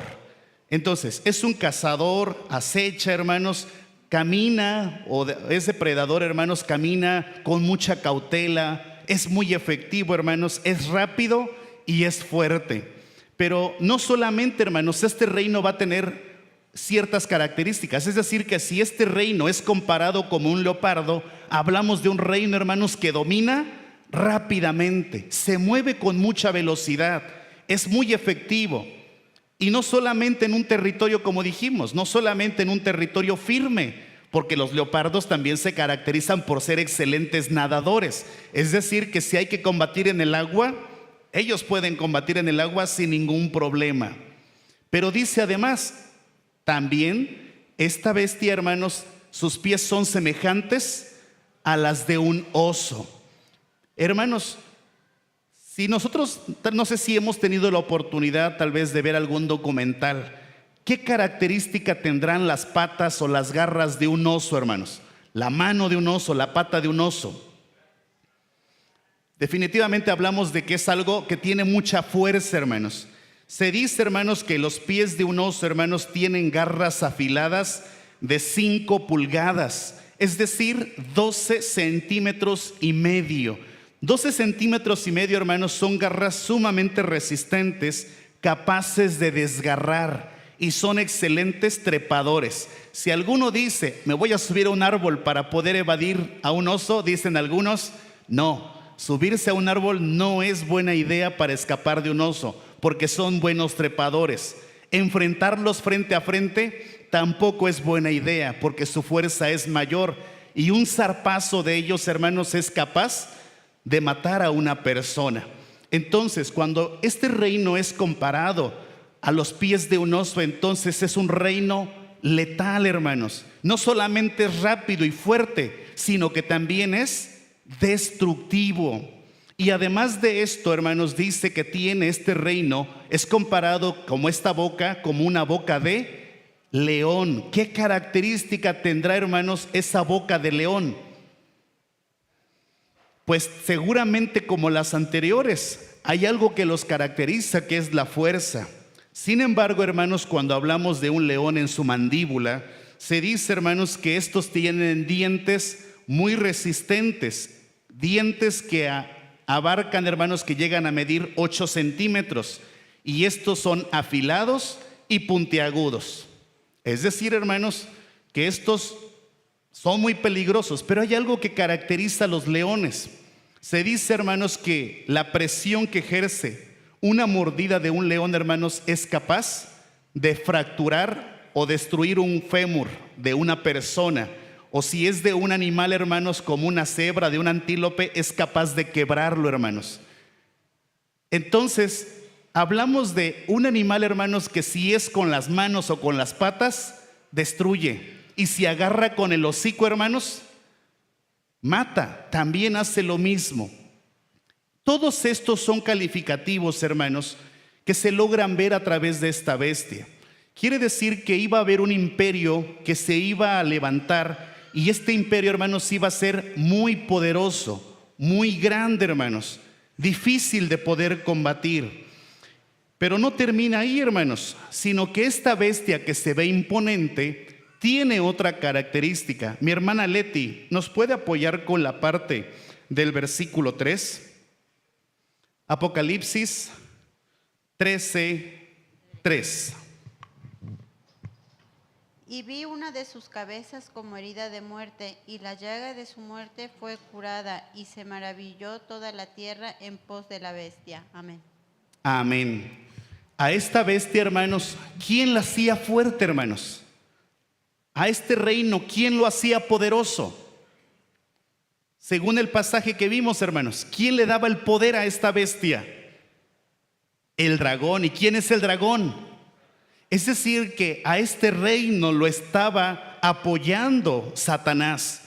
Entonces, es un cazador, acecha, hermanos, camina, o es depredador, hermanos, camina con mucha cautela, es muy efectivo, hermanos, es rápido y es fuerte. Pero no solamente, hermanos, este reino va a tener ciertas características. Es decir, que si este reino es comparado como un leopardo, hablamos de un reino, hermanos, que domina rápidamente, se mueve con mucha velocidad, es muy efectivo. Y no solamente en un territorio, como dijimos, no solamente en un territorio firme, porque los leopardos también se caracterizan por ser excelentes nadadores. Es decir, que si hay que combatir en el agua, Ellos pueden combatir en el agua sin ningún problema. Pero dice además, también esta bestia, hermanos, sus pies son semejantes a las de un oso. Hermanos, si nosotros, no sé si hemos tenido la oportunidad tal vez de ver algún documental, ¿qué característica tendrán las patas o las garras de un oso, hermanos? La mano de un oso, la pata de un oso. Definitivamente hablamos de que es algo que tiene mucha fuerza, hermanos. Se dice, hermanos, que los pies de un oso, hermanos, tienen garras afiladas de 5 pulgadas, es decir, 12 centímetros y medio. 12 centímetros y medio, hermanos, son garras sumamente resistentes, capaces de desgarrar, y son excelentes trepadores. Si alguno dice, me voy a subir a un árbol para poder evadir a un oso, dicen algunos, no, subirse a un árbol no es buena idea para escapar de un oso, porque son buenos trepadores. Enfrentarlos frente a frente tampoco es buena idea, porque su fuerza es mayor, y un zarpazo de ellos, hermanos, es capaz de matar a una persona. Entonces, cuando este reino es comparado a los pies de un oso, entonces es un reino letal, hermanos. No solamente es rápido y fuerte, sino que también es destructivo. Y además de esto, hermanos, dice que tiene este reino, es comparado como esta boca, como una boca de león. ¿Qué característica tendrá, hermanos, esa boca de león? Pues seguramente como las anteriores, hay algo que los caracteriza, que es la fuerza. Sin embargo, hermanos, cuando hablamos de un león en su mandíbula, se dice, hermanos, que estos tienen dientes muy resistentes, dientes que abarcan, hermanos, que llegan a medir 8 centímetros, y estos son afilados y puntiagudos. Es decir, hermanos, que estos son muy peligrosos, pero hay algo que caracteriza a los leones. Se dice, hermanos, que la presión que ejerce una mordida de un león, hermanos, es capaz de fracturar o destruir un fémur de una persona. O si es de un animal, hermanos, como una cebra, de un antílope, es capaz de quebrarlo, hermanos. Entonces, hablamos de un animal, hermanos, que si es con las manos o con las patas, destruye. Y si agarra con el hocico, hermanos, mata. También hace lo mismo. Todos estos son calificativos, hermanos, que se logran ver a través de esta bestia. Quiere decir que iba a haber un imperio que se iba a levantar, y este imperio, hermanos, iba a ser muy poderoso, muy grande, hermanos, difícil de poder combatir. Pero no termina ahí, hermanos, sino que esta bestia que se ve imponente tiene otra característica. Mi hermana Leti, ¿nos puede apoyar con la parte del versículo 3? Apocalipsis 13:3. Y vi una de sus cabezas como herida de muerte, y la llaga de su muerte fue curada, y se maravilló toda la tierra en pos de la bestia. Amén. Amén. A esta bestia, hermanos, ¿quién la hacía fuerte, hermanos? A este reino, ¿quién lo hacía poderoso? Según el pasaje que vimos, hermanos, ¿quién le daba el poder a esta bestia? El dragón. ¿Y quién es el dragón? Es decir, que a este reino lo estaba apoyando Satanás.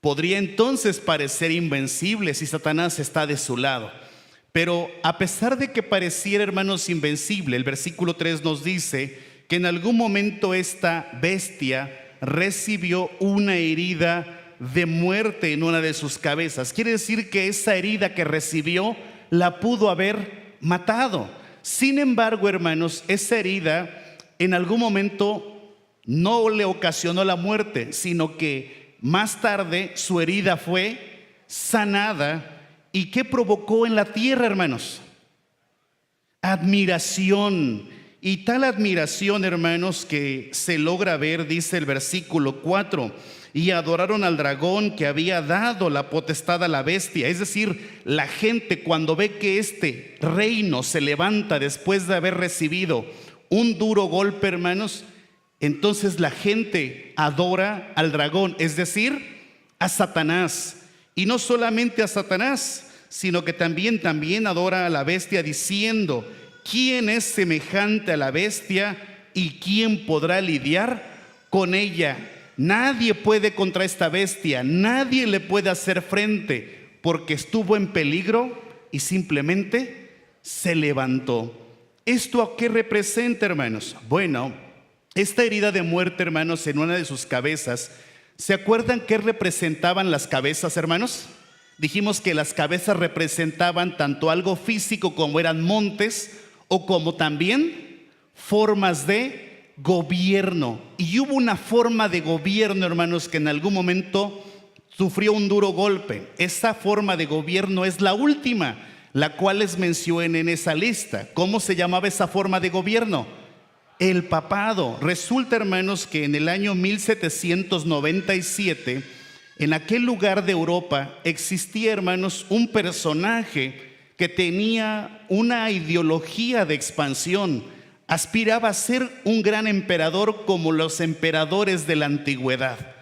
Podría entonces parecer invencible si Satanás está de su lado. Pero a pesar de que pareciera, hermanos, invencible, el versículo 3 nos dice que en algún momento esta bestia recibió una herida de muerte en una de sus cabezas. Quiere decir que esa herida que recibió la pudo haber matado. Sin embargo, hermanos, esa herida en algún momento no le ocasionó la muerte, sino que más tarde su herida fue sanada. ¿Y qué provocó en la tierra, hermanos? Admiración. Y tal admiración, hermanos, que se logra ver, dice el versículo 4, y adoraron al dragón que había dado la potestad a la bestia. Es decir, la gente cuando ve que este reino se levanta después de haber recibido un duro golpe, hermanos, entonces la gente adora al dragón, es decir, a Satanás. Y no solamente a Satanás, sino que también adora a la bestia diciendo: ¿quién es semejante a la bestia y quién podrá lidiar con ella? Nadie puede contra esta bestia, nadie le puede hacer frente, porque estuvo en peligro y simplemente se levantó. ¿Esto a qué representa, hermanos? Bueno, esta herida de muerte, hermanos, en una de sus cabezas, ¿se acuerdan qué representaban las cabezas, hermanos? Dijimos que las cabezas representaban tanto algo físico como eran montes, o como también formas de gobierno. Y hubo una forma de gobierno, hermanos, que en algún momento sufrió un duro golpe. Esa forma de gobierno es la última, la cual les mencioné en esa lista. ¿Cómo se llamaba esa forma de gobierno? El papado. Resulta, hermanos, que en el año 1797, en aquel lugar de Europa, existía, hermanos, un personaje que tenía una ideología de expansión. Aspiraba a ser un gran emperador como los emperadores de la antigüedad.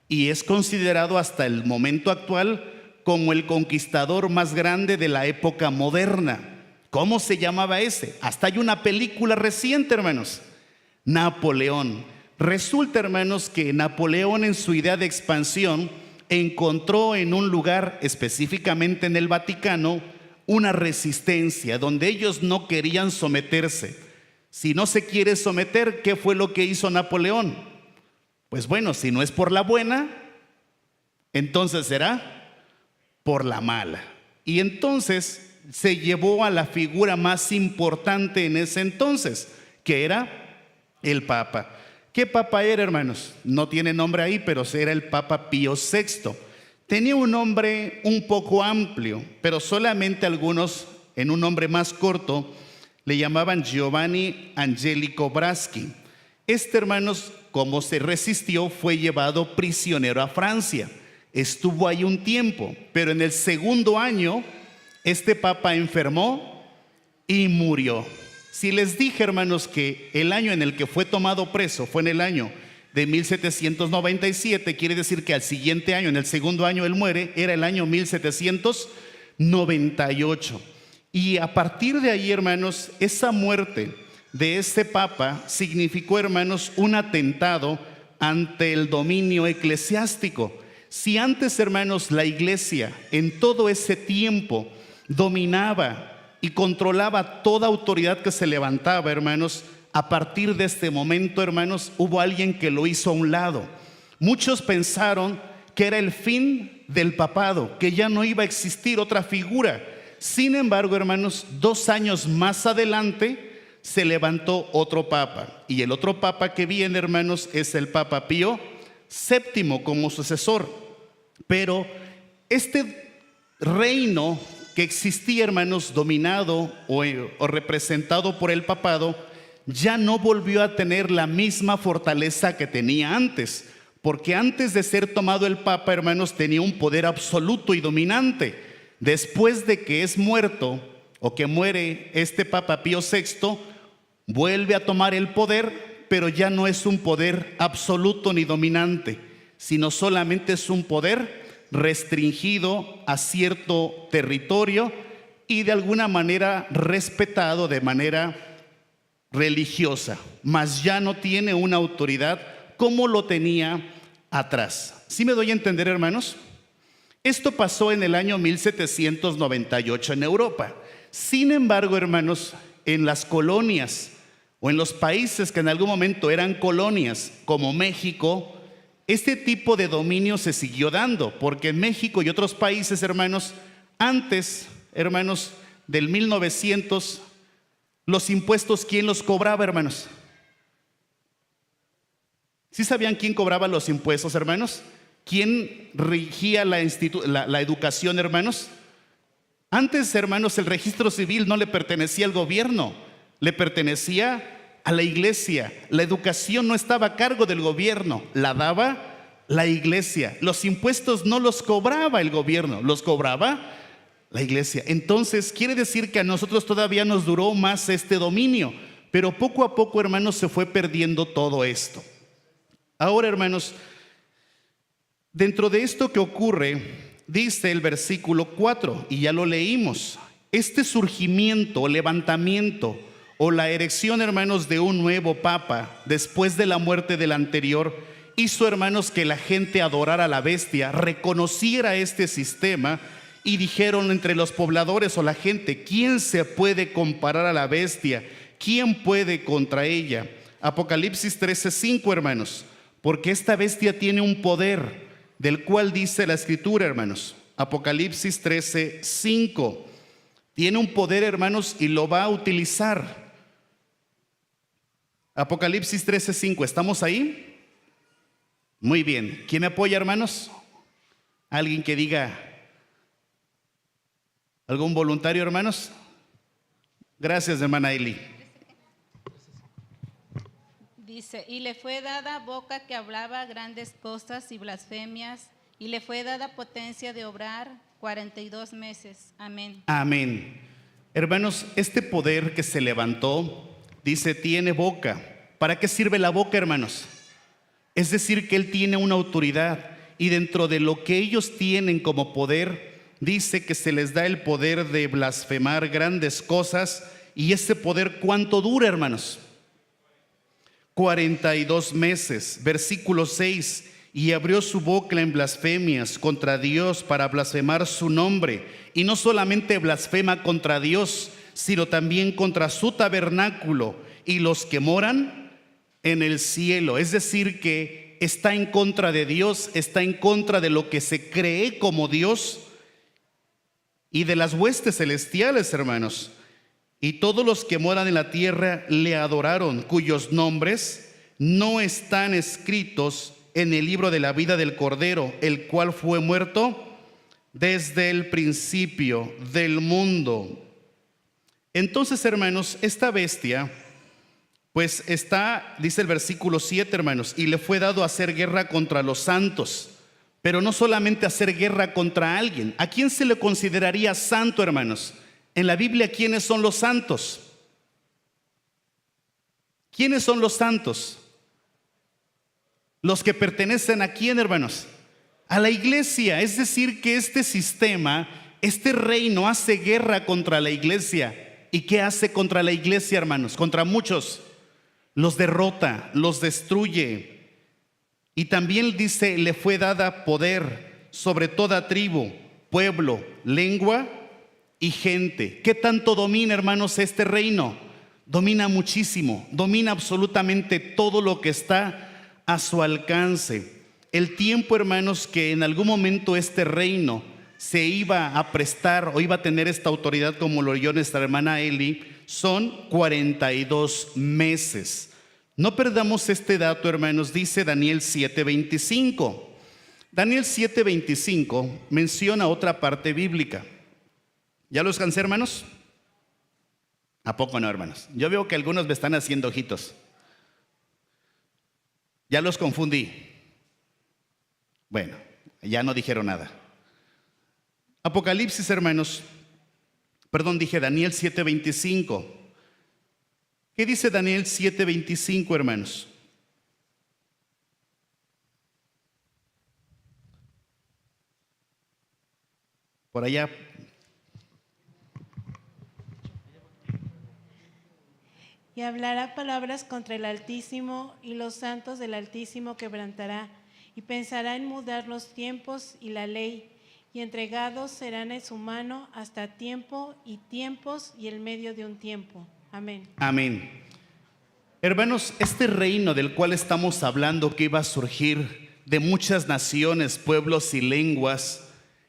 Y es considerado hasta el momento actual como el conquistador más grande de la época moderna. ¿Cómo se llamaba ese? Hasta hay una película reciente, hermanos. Napoleón. Resulta, hermanos, que Napoleón, en su idea de expansión, encontró en un lugar, específicamente en el Vaticano, una resistencia donde ellos no querían someterse. Si no se quiere someter, ¿qué fue lo que hizo Napoleón? Pues bueno, si no es por la buena, entonces será por la mala. Y entonces se llevó a la figura más importante en ese entonces, que era el Papa. ¿Qué Papa era, hermanos? No tiene nombre ahí, pero era el Papa Pío VI. Tenía un nombre un poco amplio, pero solamente algunos, en un nombre más corto, le llamaban Giovanni Angelico Braschi. Hermanos, como se resistió, fue llevado prisionero a Francia. Estuvo ahí un tiempo, pero en el segundo año, este papa enfermó y murió. Si les dije, hermanos, que el año en el que fue tomado preso fue en el año de 1797, quiere decir que al siguiente año, en el segundo año él muere, era el año 1798. Y a partir de ahí, hermanos, esa muerte de este papa significó, hermanos, un atentado ante el dominio eclesiástico. Si antes, hermanos, la iglesia en todo ese tiempo dominaba y controlaba toda autoridad que se levantaba, hermanos, a partir de este momento, hermanos, hubo alguien que lo hizo a un lado. Muchos pensaron que era el fin del papado, que ya no iba a existir otra figura. Sin embargo, hermanos, 2 años más adelante se levantó otro papa. Y el otro papa que viene, hermanos, es el Papa Pío VII como sucesor. Pero este reino que existía, hermanos, dominado o representado por el papado, ya no volvió a tener la misma fortaleza que tenía antes, porque antes de ser tomado el papa, hermanos, tenía un poder absoluto y dominante. Después de que es muerto o que muere este Papa Pío VI, vuelve a tomar el poder, pero ya no es un poder absoluto ni dominante, sino solamente es un poder restringido a cierto territorio y de alguna manera respetado de manera religiosa, mas ya no tiene una autoridad como lo tenía atrás. ¿Sí me doy a entender, hermanos? Esto pasó en el año 1798 en Europa. Sin embargo, hermanos, en las colonias o en los países que en algún momento eran colonias, como México, este tipo de dominio se siguió dando, porque en México y otros países, hermanos, antes, hermanos, del 1900, los impuestos, ¿quién los cobraba, hermanos? ¿Sí sabían quién cobraba los impuestos, hermanos? ¿Quién regía la educación, hermanos? Antes, hermanos, el registro civil no le pertenecía al gobierno, le pertenecía a la iglesia. La educación no estaba a cargo del gobierno, la daba la iglesia. Los impuestos no los cobraba el gobierno, los cobraba la iglesia. Entonces, quiere decir que a nosotros todavía nos duró más este dominio, pero poco a poco, hermanos, se fue perdiendo todo esto. Ahora, hermanos, dentro de esto que ocurre dice el versículo 4, y ya lo leímos, este surgimiento o levantamiento o la erección, hermanos, de un nuevo papa después de la muerte del anterior, hizo, hermanos, que la gente adorara a la bestia, reconociera este sistema y dijeron entre los pobladores o la gente, ¿quién se puede comparar a la bestia? ¿Quién puede contra ella? Apocalipsis 13:5, hermanos, porque esta bestia tiene un poder del cual dice la escritura, hermanos. Apocalipsis 13:5, tiene un poder, hermanos, y lo va a utilizar. Apocalipsis 13:5, ¿estamos ahí? Muy bien. ¿Quién me apoya, hermanos? Alguien que diga, ¿algún voluntario, hermanos? Gracias, hermana Eli. Dice, y le fue dada boca que hablaba grandes cosas y blasfemias, y le fue dada potencia de obrar 42 meses. Amén. Amén. Hermanos, este poder que se levantó, dice, tiene boca. ¿Para qué sirve la boca, hermanos? Es decir, que él tiene una autoridad, y dentro de lo que ellos tienen como poder, dice que se les da el poder de blasfemar grandes cosas. Y ese poder, ¿cuánto dura, hermanos? 42 meses. Versículo 6, y abrió su boca en blasfemias contra Dios para blasfemar su nombre. Y no solamente blasfema contra Dios, sino también contra su tabernáculo y los que moran en el cielo. Es decir, que está en contra de Dios, está en contra de lo que se cree como Dios y de las huestes celestiales, hermanos. Y todos los que moran en la tierra le adoraron, cuyos nombres no están escritos en el libro de la vida del Cordero, el cual fue muerto desde el principio del mundo. Entonces, hermanos, esta bestia, pues está, dice el versículo 7, hermanos, y le fue dado hacer guerra contra los santos. Pero no solamente hacer guerra contra alguien. ¿A quién se le consideraría santo, hermanos? En la Biblia, ¿quiénes son los santos? ¿Quiénes son los santos? Los que pertenecen ¿a quién, hermanos? A la iglesia. Es decir, que este sistema, este reino hace guerra contra la iglesia. ¿Y qué hace contra la iglesia, hermanos? Contra muchos. Los derrota, los destruye. Y también dice, le fue dada poder sobre toda tribu, pueblo, lengua y gente. ¿Qué tanto domina, hermanos, este reino? Domina muchísimo, domina absolutamente todo lo que está a su alcance. El tiempo, hermanos, que en algún momento este reino se iba a prestar o iba a tener esta autoridad, como lo oyó nuestra hermana Eli, son 42 meses. No perdamos este dato, hermanos, dice Daniel 7:25. Daniel 7:25 menciona otra parte bíblica. ¿Ya los cansé, hermanos? ¿A poco no, hermanos? Yo veo que algunos me están haciendo ojitos. Ya los confundí. Bueno, ya no dijeron nada. Apocalipsis, hermanos, dije Daniel 7:25. ¿Qué dice Daniel 7:25, hermanos? Por allá. Y hablará palabras contra el Altísimo, y los santos del Altísimo quebrantará, y pensará en mudar los tiempos y la ley, y entregados serán en su mano hasta tiempo y tiempos y el medio de un tiempo. Amén. Amén. Hermanos, este reino del cual estamos hablando, que iba a surgir de muchas naciones, pueblos y lenguas,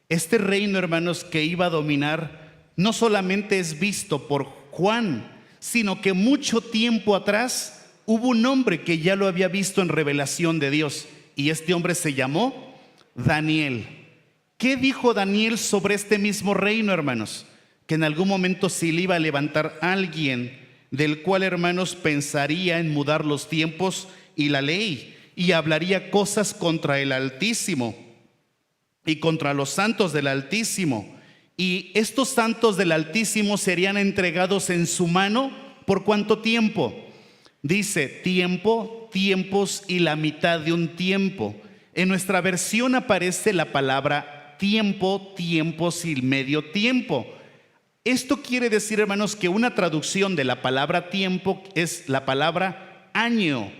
este reino, hermanos, que iba a dominar, no solamente es visto por Juan, sino que mucho tiempo atrás hubo un hombre que ya lo había visto en revelación de Dios, y este hombre se llamó Daniel. ¿Qué dijo Daniel sobre este mismo reino, hermanos? Que en algún momento se le iba a levantar alguien del cual, hermanos, pensaría en mudar los tiempos y la ley, y hablaría cosas contra el Altísimo y contra los santos del Altísimo. Y estos santos del Altísimo serían entregados en su mano, ¿por cuánto tiempo? Dice tiempo, tiempos y la mitad de un tiempo. En nuestra versión aparece la palabra tiempo, tiempos y medio tiempo. Esto quiere decir, hermanos, que una traducción de la palabra tiempo es la palabra año.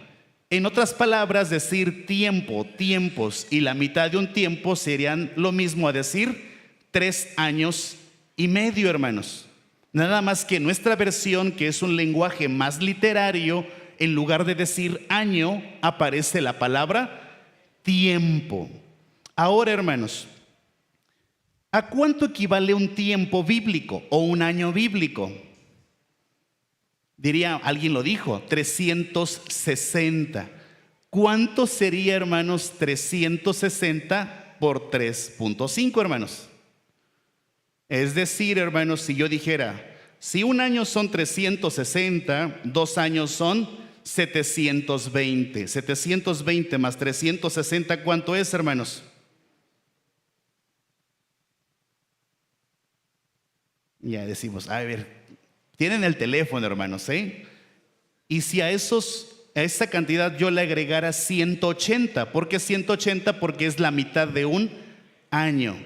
En otras palabras, decir tiempo, tiempos y la mitad de un tiempo serían lo mismo a decir 3 años y medio, hermanos. Nada más que nuestra versión, que es un lenguaje más literario, en lugar de decir año, aparece la palabra tiempo. Ahora, hermanos, ¿a cuánto equivale un tiempo bíblico o un año bíblico? Diría, alguien lo dijo, 360. ¿Cuánto sería, hermanos, 360 por 3.5, hermanos? Es decir, hermanos, si yo dijera, si un año son 360, 2 años son 720. 720 más 360, ¿cuánto es, hermanos? Ya decimos, a ver, tienen el teléfono, hermanos, ¿eh? Y si a esa cantidad yo le agregara 180, ¿por qué 180? Porque es la mitad de un año.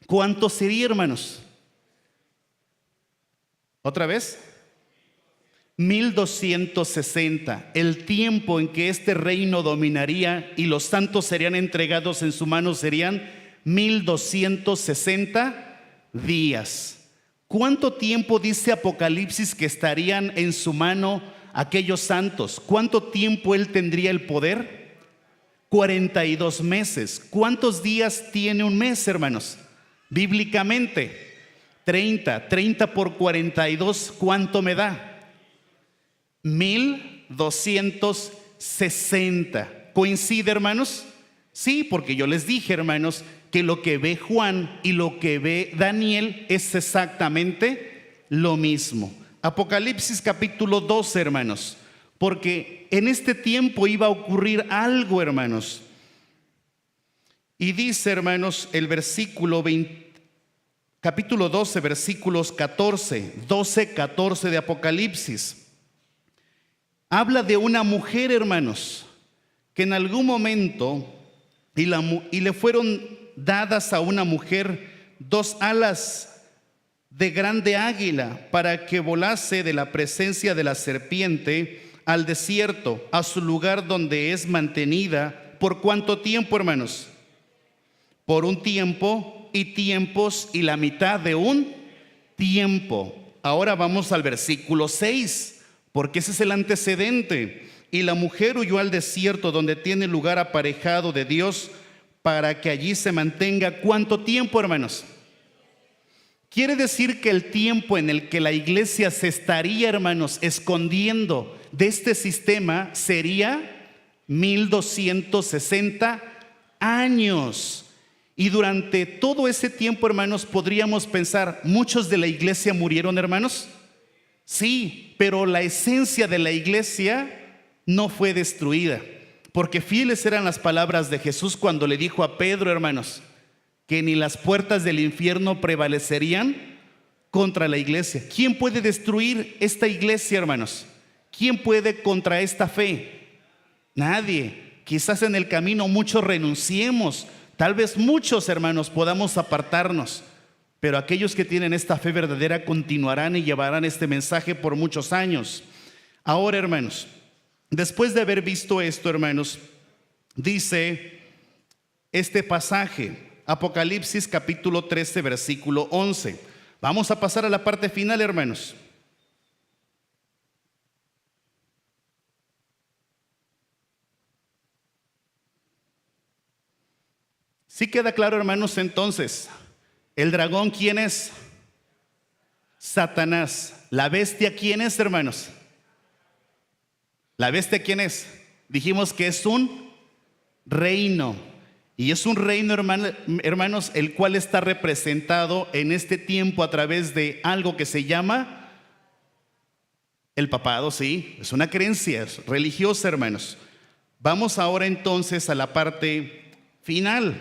¿Cuánto sería, hermanos? ¿Otra vez? 1260, el tiempo en que este reino dominaría y los santos serían entregados en su mano serían 1260 días. ¿Cuánto tiempo dice Apocalipsis que estarían en su mano aquellos santos? ¿Cuánto tiempo él tendría el poder? 42 meses. ¿Cuántos días tiene un mes, hermanos? Bíblicamente, 30 por 42, ¿cuánto me da? 1260. ¿Coincide, hermanos? Sí, porque yo les dije, hermanos, que lo que ve Juan y lo que ve Daniel es exactamente lo mismo. Apocalipsis capítulo 12, hermanos, porque en este tiempo iba a ocurrir algo, hermanos. Y dice, hermanos, el versículo 20, capítulo 12, versículos 12, 14 de Apocalipsis. Habla de una mujer, hermanos, que en algún momento y le fueron dadas a una mujer 2 alas de grande águila para que volase de la presencia de la serpiente al desierto, a su lugar donde es mantenida. ¿Por cuánto tiempo, hermanos? Por un tiempo y tiempos y la mitad de un tiempo. Ahora vamos al versículo 6, porque ese es el antecedente. Y la mujer huyó al desierto donde tiene lugar aparejado de Dios para que allí se mantenga. ¿Cuánto tiempo, hermanos? Quiere decir que el tiempo en el que la iglesia se estaría, hermanos, escondiendo de este sistema sería 1260 años. Y durante todo ese tiempo, hermanos, podríamos pensar, ¿muchos de la iglesia murieron, hermanos? Sí, pero la esencia de la iglesia no fue destruida, porque fieles eran las palabras de Jesús cuando le dijo a Pedro, hermanos, que ni las puertas del infierno prevalecerían contra la iglesia. ¿Quién puede destruir esta iglesia, hermanos? ¿Quién puede contra esta fe? Nadie. Quizás en el camino muchos renunciemos, tal vez muchos, hermanos, podamos apartarnos, pero aquellos que tienen esta fe verdadera continuarán y llevarán este mensaje por muchos años. Ahora, hermanos, después de haber visto esto, hermanos, dice este pasaje, Apocalipsis capítulo 13, versículo 11. Vamos a pasar a la parte final, hermanos. ¿Sí queda claro, hermanos? Entonces, ¿el dragón quién es? Satanás. ¿La bestia quién es, hermanos? ¿La bestia quién es? Dijimos que es un reino. Y es un reino, hermanos, el cual está representado en este tiempo a través de algo que se llama el papado, sí. Es una creencia religiosa, hermanos. Vamos ahora entonces a la parte final.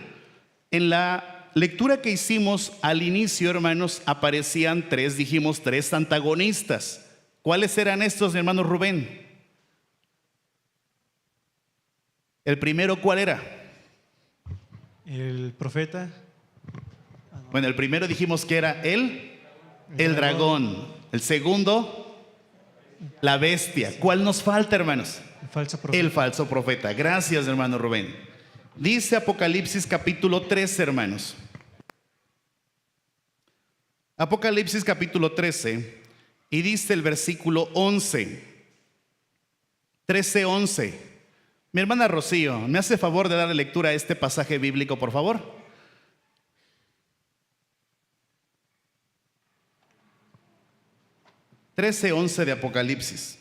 En la lectura que hicimos al inicio, hermanos, aparecían dijimos tres antagonistas. ¿Cuáles eran estos, mi hermano Rubén? El primero, ¿cuál era? El profeta. Bueno, el primero dijimos que era el dragón. El segundo, la bestia. ¿Cuál nos falta, hermanos? El falso profeta. Gracias, hermano Rubén. Dice Apocalipsis capítulo 13, hermanos. Apocalipsis capítulo 13, y dice el versículo 11. 13:11. Mi hermana Rocío, ¿me hace favor de darle lectura a este pasaje bíblico, por favor? (13:11) de Apocalipsis.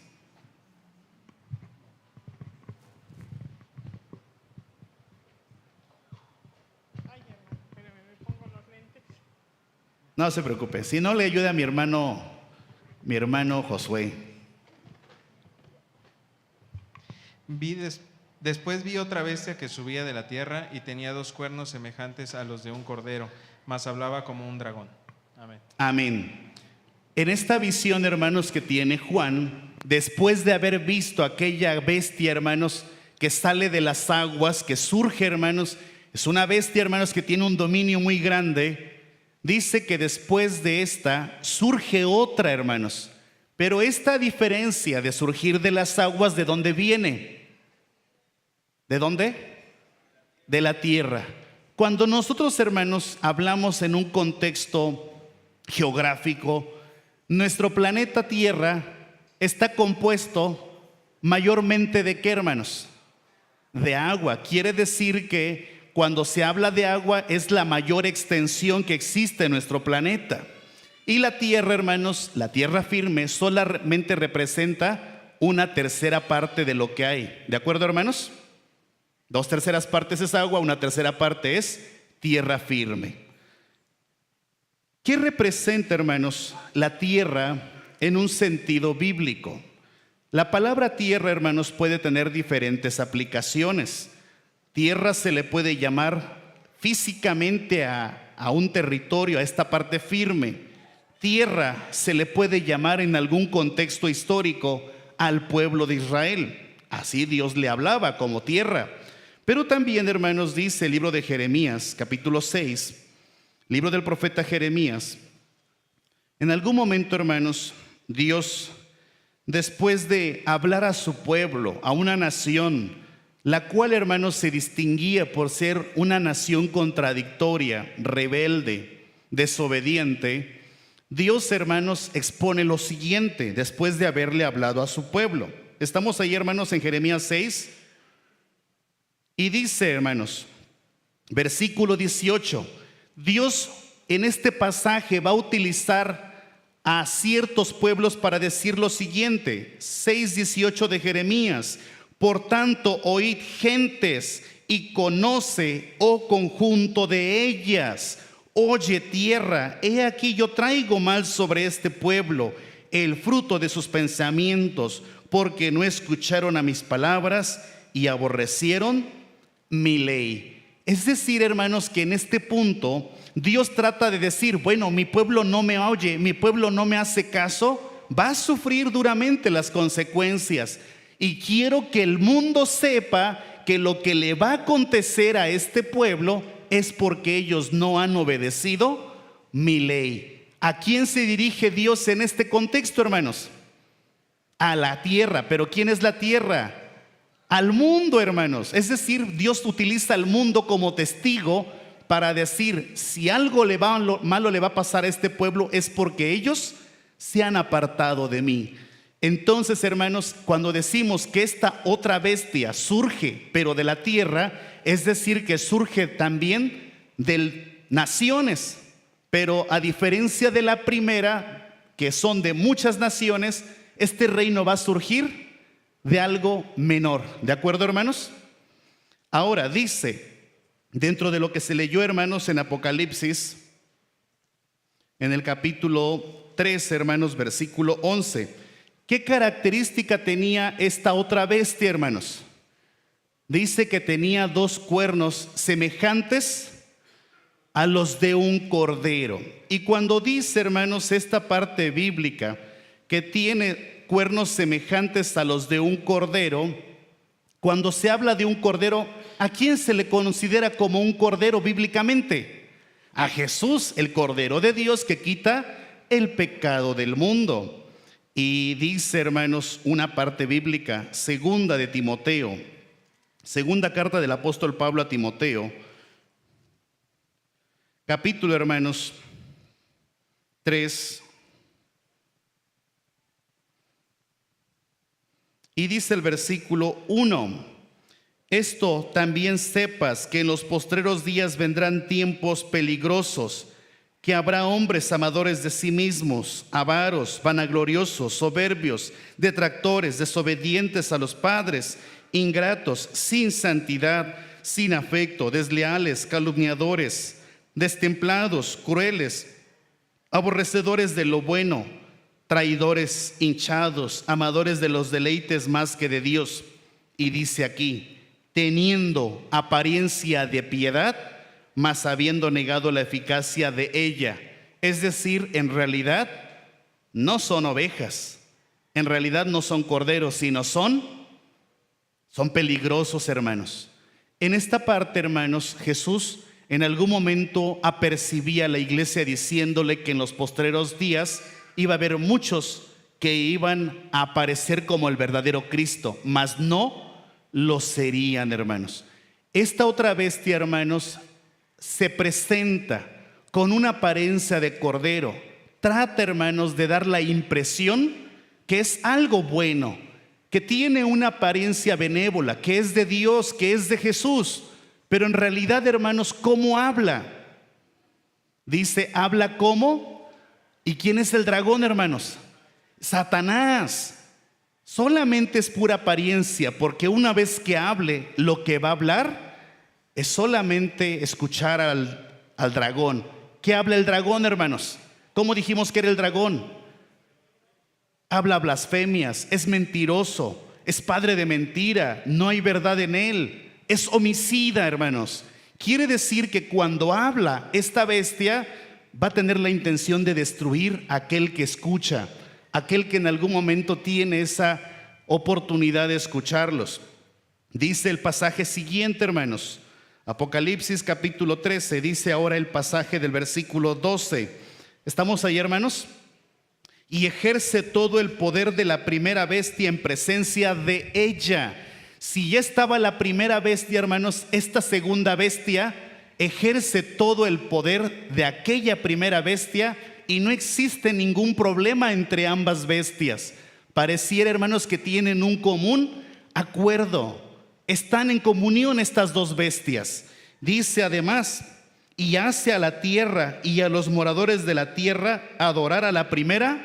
No se preocupe, si no le ayuda a mi hermano Josué. Después vi otra bestia que subía de la tierra y tenía 2 cuernos semejantes a los de un cordero, mas hablaba como un dragón. Amén. Amén. En esta visión, hermanos, que tiene Juan, después de haber visto aquella bestia, hermanos, que sale de las aguas, que surge, hermanos, es una bestia, hermanos, que tiene un dominio muy grande. Dice que después de esta surge otra, hermanos. Pero esta diferencia de surgir de las aguas, ¿de dónde viene? ¿De dónde? De la tierra. Cuando nosotros, hermanos, hablamos en un contexto geográfico, nuestro planeta Tierra está compuesto mayormente ¿de qué, hermanos? De agua. Quiere decir que cuando se habla de agua es la mayor extensión que existe en nuestro planeta. Y la tierra, hermanos, la tierra firme solamente representa 1/3 parte de lo que hay. ¿De acuerdo, hermanos? 2/3 partes es agua, 1/3 parte es tierra firme. ¿Qué representa, hermanos, la tierra en un sentido bíblico? La palabra tierra, hermanos, puede tener diferentes aplicaciones. Tierra se le puede llamar físicamente a un territorio, a esta parte firme. Tierra se le puede llamar en algún contexto histórico al pueblo de Israel. Así Dios le hablaba como tierra. Pero también, hermanos, dice el libro de Jeremías, capítulo 6, libro del profeta Jeremías. En algún momento, hermanos, Dios, después de hablar a su pueblo, a una nación, la cual, hermanos, se distinguía por ser una nación contradictoria, rebelde, desobediente, Dios, hermanos, expone lo siguiente después de haberle hablado a su pueblo. Estamos ahí, hermanos, en Jeremías 6, y dice, hermanos, versículo 18, Dios en este pasaje va a utilizar a ciertos pueblos para decir lo siguiente. 6:18 de Jeremías. Por tanto, oíd gentes y conoce, oh conjunto de ellas. Oye tierra, he aquí yo traigo mal sobre este pueblo, el fruto de sus pensamientos, porque no escucharon a mis palabras y aborrecieron mi ley. Es decir, hermanos, que en este punto Dios trata de decir, bueno, mi pueblo no me oye, mi pueblo no me hace caso, va a sufrir duramente las consecuencias. Y quiero que el mundo sepa que lo que le va a acontecer a este pueblo es porque ellos no han obedecido mi ley. ¿A quién se dirige Dios en este contexto, hermanos? A la tierra. ¿Pero quién es la tierra? Al mundo, hermanos. Es decir, Dios utiliza al mundo como testigo para decir, si algo malo le va a pasar a este pueblo es porque ellos se han apartado de mí. Entonces, hermanos, cuando decimos que esta otra bestia surge, pero de la tierra, es decir, que surge también de naciones. Pero a diferencia de la primera, que son de muchas naciones, este reino va a surgir de algo menor. ¿De acuerdo, hermanos? Ahora dice, dentro de lo que se leyó, hermanos, en Apocalipsis, en el capítulo 3, hermanos, versículo 11, ¿qué característica tenía esta otra bestia, hermanos? Dice que tenía 2 cuernos semejantes a los de un cordero. Y cuando dice, hermanos, esta parte bíblica que tiene cuernos semejantes a los de un cordero, cuando se habla de un cordero, ¿a quién se le considera como un cordero bíblicamente? a Jesús, el Cordero de Dios que quita el pecado del mundo. Y dice, hermanos, una parte bíblica, segunda de Timoteo, segunda carta del apóstol Pablo a Timoteo, capítulo, hermanos, 3. Y dice el versículo 1, esto también sepas que en los postreros días vendrán tiempos peligrosos, que habrá hombres amadores de sí mismos, avaros, vanagloriosos, soberbios, detractores, desobedientes a los padres, ingratos, sin santidad, sin afecto, desleales, calumniadores, destemplados, crueles, aborrecedores de lo bueno, traidores, hinchados, amadores de los deleites más que de Dios. Y dice aquí, teniendo apariencia de piedad, mas habiendo negado la eficacia de ella. Es decir, en realidad no son ovejas, en realidad no son corderos, sino son peligrosos, hermanos. En esta parte, hermanos, Jesús en algún momento apercibía a la iglesia diciéndole que en los postreros días iba a haber muchos que iban a aparecer como el verdadero Cristo, mas no lo serían, hermanos. Esta otra bestia, hermanos, se presenta con una apariencia de cordero. Trata, hermanos, de dar la impresión que es algo bueno, que tiene una apariencia benévola, que es de Dios, que es de Jesús. Pero en realidad, hermanos, ¿cómo habla? Dice, habla como. ¿Y quién es el dragón, hermanos? Satanás. Solamente es pura apariencia, porque una vez que hable, lo que va a hablar es solamente escuchar al dragón. ¿Qué habla el dragón, hermanos? ¿Cómo dijimos que era el dragón? Habla blasfemias, es mentiroso, es padre de mentira, no hay verdad en él, es homicida, hermanos. Quiere decir que cuando habla esta bestia, va a tener la intención de destruir a aquel que escucha, aquel que en algún momento tiene esa oportunidad de escucharlos. Dice el pasaje siguiente, hermanos, Apocalipsis capítulo 13, dice ahora el pasaje del versículo 12. ¿Estamos ahí, hermanos? Y ejerce todo el poder de la primera bestia en presencia de ella. Si ya estaba la primera bestia, hermanos, esta segunda bestia ejerce todo el poder de aquella primera bestia y no existe ningún problema entre ambas bestias. Pareciera, hermanos, que tienen un común acuerdo. Están en comunión estas dos bestias. Dice además, y hace a la tierra y a los moradores de la tierra adorar a la primera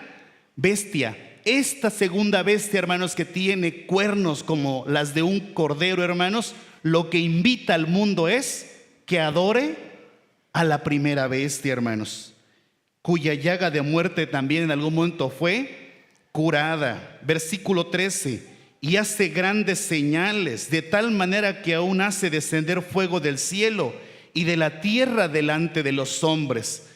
bestia. Esta segunda bestia, hermanos, que tiene cuernos como las de un cordero, hermanos, lo que invita al mundo es que adore a la primera bestia, hermanos, cuya llaga de muerte también en algún momento fue curada. Versículo 13, y hace grandes señales, de tal manera que aún hace descender fuego del cielo y de la tierra delante de los hombres.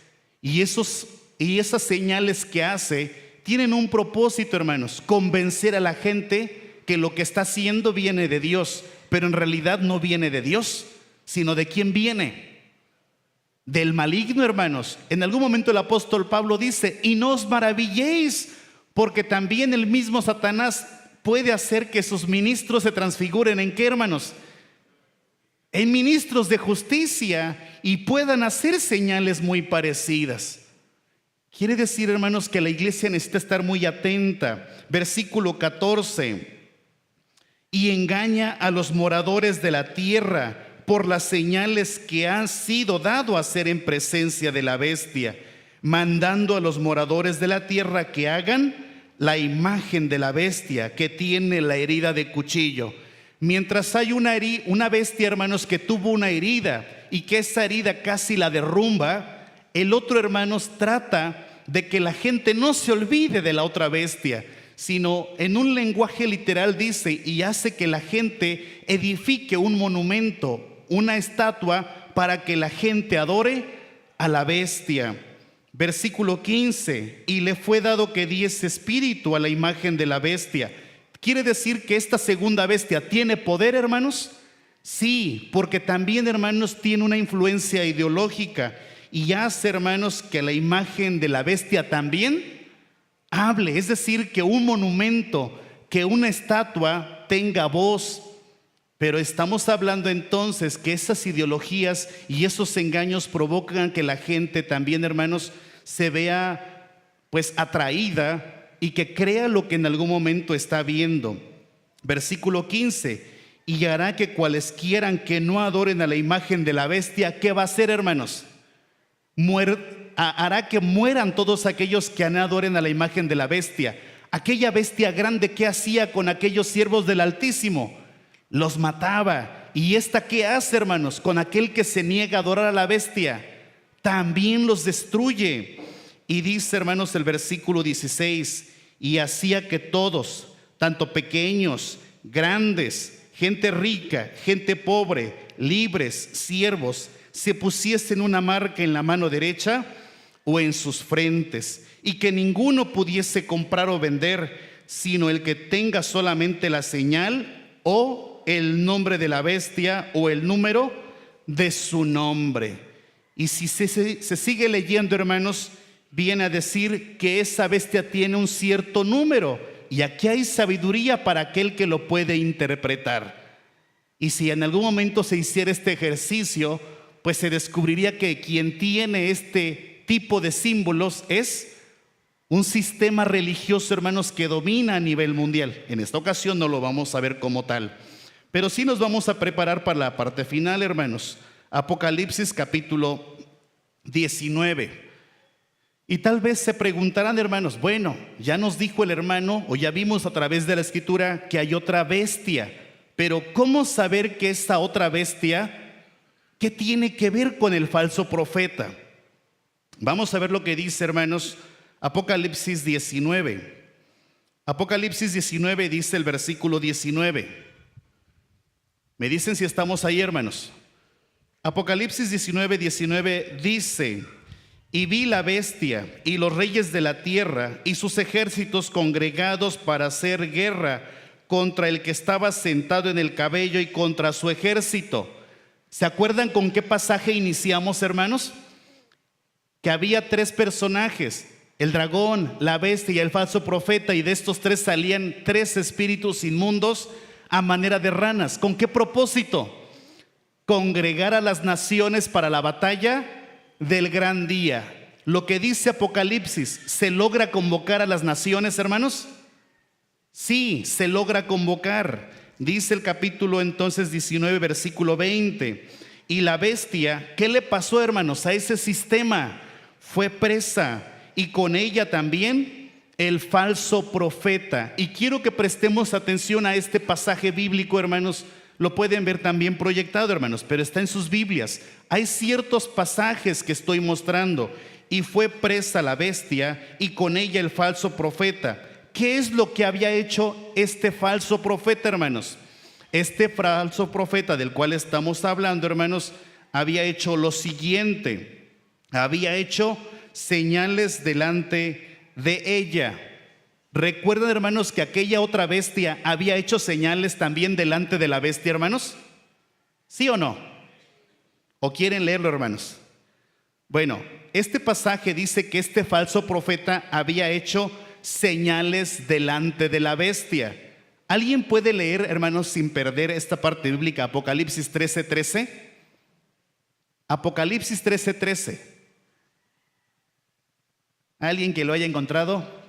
Y esas señales que hace tienen un propósito, hermanos, convencer a la gente que lo que está haciendo viene de Dios, pero en realidad no viene de Dios, sino de quién viene. Del maligno, hermanos. En algún momento el apóstol Pablo dice, y no os maravilléis, porque también el mismo Satanás puede hacer que sus ministros se transfiguren ¿en qué, hermanos? En ministros de justicia y puedan hacer señales muy parecidas. Quiere decir, hermanos, que la iglesia necesita estar muy atenta. Versículo 14, y engaña a los moradores de la tierra por las señales que han sido dado a hacer en presencia de la bestia, mandando a los moradores de la tierra que hagan la imagen de la bestia que tiene la herida de cuchillo. Mientras hay una bestia, hermanos, que tuvo una herida y que esa herida casi la derrumba, el otro, hermanos, trata de que la gente no se olvide de la otra bestia, sino en un lenguaje literal dice, y hace que la gente edifique un monumento, una estatua, para que la gente adore a la bestia. Versículo 15, y le fue dado que diese espíritu a la imagen de la bestia. ¿Quiere decir que esta segunda bestia tiene poder, hermanos? Sí, porque también, hermanos, tiene una influencia ideológica. y hace, hermanos, que la imagen de la bestia también hable. Es decir, que un monumento, que una estatua tenga voz. Pero estamos hablando entonces que esas ideologías y esos engaños provocan que la gente también, hermanos, se vea pues atraída y que crea lo que en algún momento está viendo. Versículo 15: y hará que cualesquieran que no adoren a la imagen de la bestia, ¿qué va a hacer, hermanos? Hará que mueran todos aquellos que no adoren a la imagen de la bestia. Aquella bestia grande, ¿qué hacía con aquellos siervos del Altísimo? Los mataba. ¿Y esta qué hace, hermanos? Con aquel que se niega a adorar a la bestia, también los destruye. Y dice, hermanos, el versículo 16: y hacía que todos, tanto pequeños, grandes, gente rica, gente pobre, libres, siervos, se pusiesen una marca en la mano derecha o en sus frentes, y que ninguno pudiese comprar o vender, sino el que tenga solamente la señal o el nombre de la bestia o el número de su nombre. Y si se sigue leyendo, hermanos, viene a decir que esa bestia tiene un cierto número, y aquí hay sabiduría para aquel que lo puede interpretar. Y si en algún momento se hiciera este ejercicio, pues se descubriría que quien tiene este tipo de símbolos es un sistema religioso, hermanos, que domina a nivel mundial. En esta ocasión no lo vamos a ver como tal, pero sí nos vamos a preparar para la parte final, hermanos. Apocalipsis capítulo 19. Y tal vez se preguntarán, hermanos, bueno, ya nos dijo el hermano, o ya vimos a través de la escritura que hay otra bestia, pero ¿cómo saber que esta otra bestia, qué tiene que ver con el falso profeta? Vamos a ver lo que dice, hermanos, Apocalipsis 19. Apocalipsis 19 dice el versículo 19. Me dicen si estamos ahí, hermanos. Apocalipsis 19 dice: y vi la bestia y los reyes de la tierra y sus ejércitos congregados para hacer guerra contra el que estaba sentado en el cabello y contra su ejército. ¿Se acuerdan con qué pasaje iniciamos, hermanos? Que había tres personajes: el dragón, la bestia y el falso profeta, y de estos tres salían tres espíritus inmundos a manera de ranas. ¿Con qué propósito? Congregar a las naciones para la batalla del gran día. Lo que dice Apocalipsis, ¿se logra convocar a las naciones, hermanos? Sí, se logra convocar. Dice el capítulo entonces 19, versículo 20: y la bestia, ¿qué le pasó, hermanos, a ese sistema? Fue presa, y con ella también el falso profeta. Y quiero que prestemos atención a este pasaje bíblico, hermanos. Lo pueden ver también proyectado, hermanos, pero está en sus Biblias. Hay ciertos pasajes que estoy mostrando. Y fue presa la bestia y con ella el falso profeta. ¿Qué es lo que había hecho este falso profeta, hermanos? Este falso profeta del cual estamos hablando, hermanos, había hecho lo siguiente: había hecho señales delante de ella. ¿Recuerdan, hermanos, que aquella otra bestia había hecho señales también delante de la bestia, hermanos? ¿Sí o no? ¿O quieren leerlo, hermanos? Bueno, este pasaje dice que este falso profeta había hecho señales delante de la bestia. ¿Alguien puede leer, hermanos, sin perder esta parte bíblica, Apocalipsis 13:13? Apocalipsis 13:13. ¿Alguien que lo haya encontrado?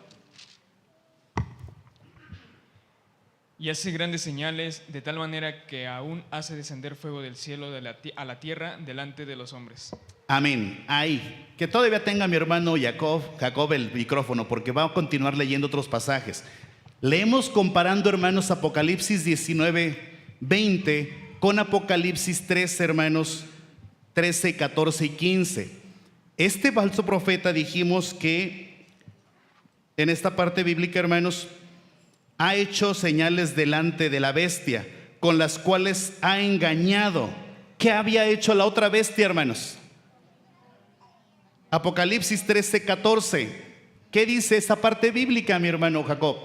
Y hace grandes señales, de tal manera que aún hace descender fuego del cielo a la tierra delante de los hombres. Amén. Ahí. Que todavía tenga mi hermano Jacob el micrófono, porque va a continuar leyendo otros pasajes. Leemos comparando, hermanos, Apocalipsis 19:20 con Apocalipsis 13, hermanos, 13, 14 y 15. Este falso profeta, dijimos que en esta parte bíblica, hermanos, ha hecho señales delante de la bestia, con las cuales ha engañado. ¿Qué había hecho la otra bestia, hermanos? Apocalipsis 13:14. ¿Qué dice esa parte bíblica, mi hermano Jacob?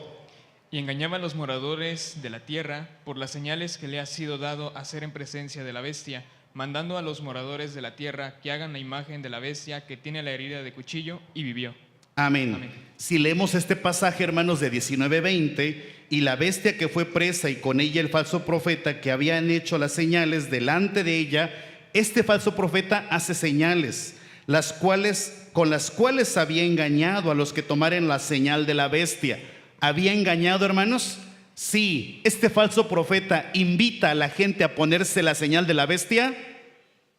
Y engañaba a los moradores de la tierra por las señales que le ha sido dado hacer en presencia de la bestia, mandando a los moradores de la tierra que hagan la imagen de la bestia que tiene la herida de cuchillo, y vivió. Amén. Amén. Si leemos este pasaje, hermanos, de 19:20, y la bestia que fue presa y con ella el falso profeta que habían hecho las señales delante de ella, este falso profeta hace señales, con las cuales había engañado a los que tomaren la señal de la bestia. ¿Había engañado, hermanos? Sí. ¿Este falso profeta invita a la gente a ponerse la señal de la bestia?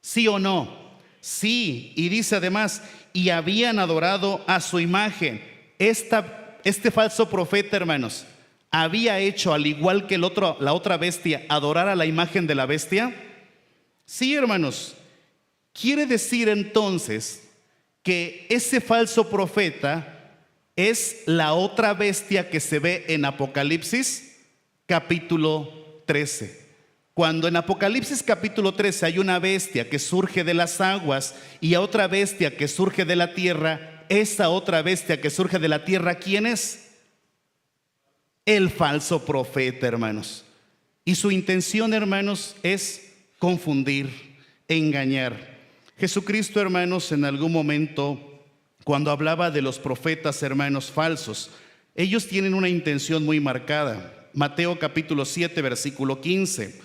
¿Sí o no? Sí. Y dice además, y habían adorado a su imagen. Este falso profeta, hermanos, había hecho, al igual que la otra bestia, adorar a la imagen de la bestia. Sí, hermanos. Quiere decir entonces que ese falso profeta es la otra bestia que se ve en Apocalipsis capítulo 13. Cuando en Apocalipsis capítulo 13 hay una bestia que surge de las aguas y a otra bestia que surge de la tierra, esa otra bestia que surge de la tierra, ¿quién es? El falso profeta, hermanos. Y su intención, hermanos, es confundir, engañar. Jesucristo, hermanos, en algún momento, cuando hablaba de los profetas, hermanos, falsos, ellos tienen una intención muy marcada. Mateo capítulo 7, versículo 15.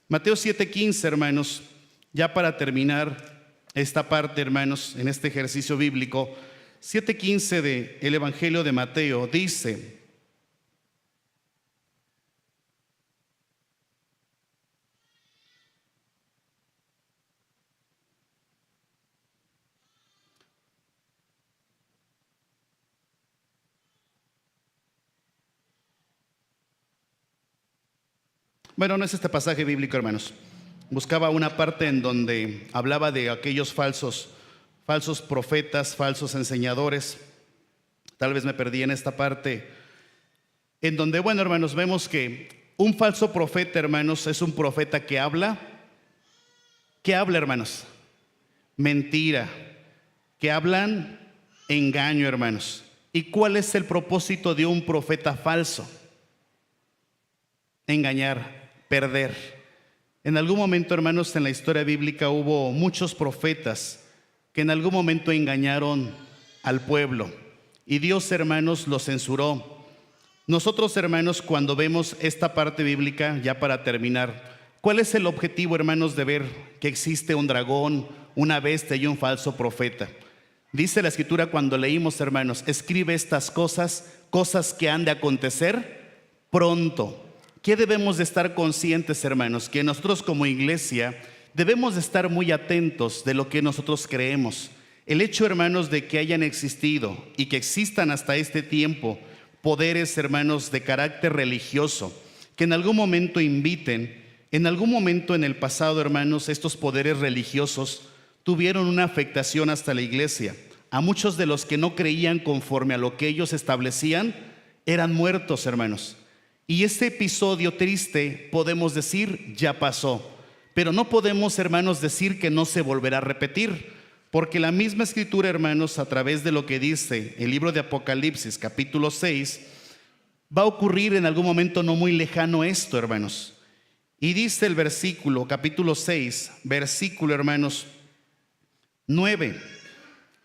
Mateo 7:15, hermanos, ya para terminar esta parte, hermanos, en este ejercicio bíblico, 7:15 del Evangelio de Mateo dice: bueno, no es este pasaje bíblico, hermanos. Buscaba una parte en donde hablaba de aquellos falsos profetas, falsos enseñadores. Tal vez me perdí en esta parte, en donde, bueno, hermanos, vemos que un falso profeta, hermanos, es un profeta que habla. ¿Qué habla, hermanos? Mentira. Que hablan engaño, hermanos. ¿Y cuál es el propósito de un profeta falso? Engañar, perder. En algún momento, hermanos, en la historia bíblica hubo muchos profetas que en algún momento engañaron al pueblo y Dios, hermanos, los censuró. Nosotros, hermanos, cuando vemos esta parte bíblica, ya para terminar, ¿cuál es el objetivo, hermanos, de ver que existe un dragón, una bestia y un falso profeta? Dice la Escritura cuando leímos, hermanos, escribe estas cosas que han de acontecer pronto. ¿Qué debemos de estar conscientes, hermanos? Que nosotros como iglesia debemos de estar muy atentos de lo que nosotros creemos. El hecho, hermanos, de que hayan existido y que existan hasta este tiempo poderes, hermanos, de carácter religioso, que en algún momento inviten, en algún momento en el pasado, hermanos, estos poderes religiosos tuvieron una afectación hasta la iglesia. A muchos de los que no creían conforme a lo que ellos establecían, eran muertos, hermanos. Y este episodio triste, podemos decir, ya pasó. Pero no podemos, hermanos, decir que no se volverá a repetir, porque la misma Escritura, hermanos, a través de lo que dice el libro de Apocalipsis, capítulo 6, va a ocurrir en algún momento no muy lejano esto, hermanos. Y dice el versículo, capítulo 6, versículo, hermanos, 9,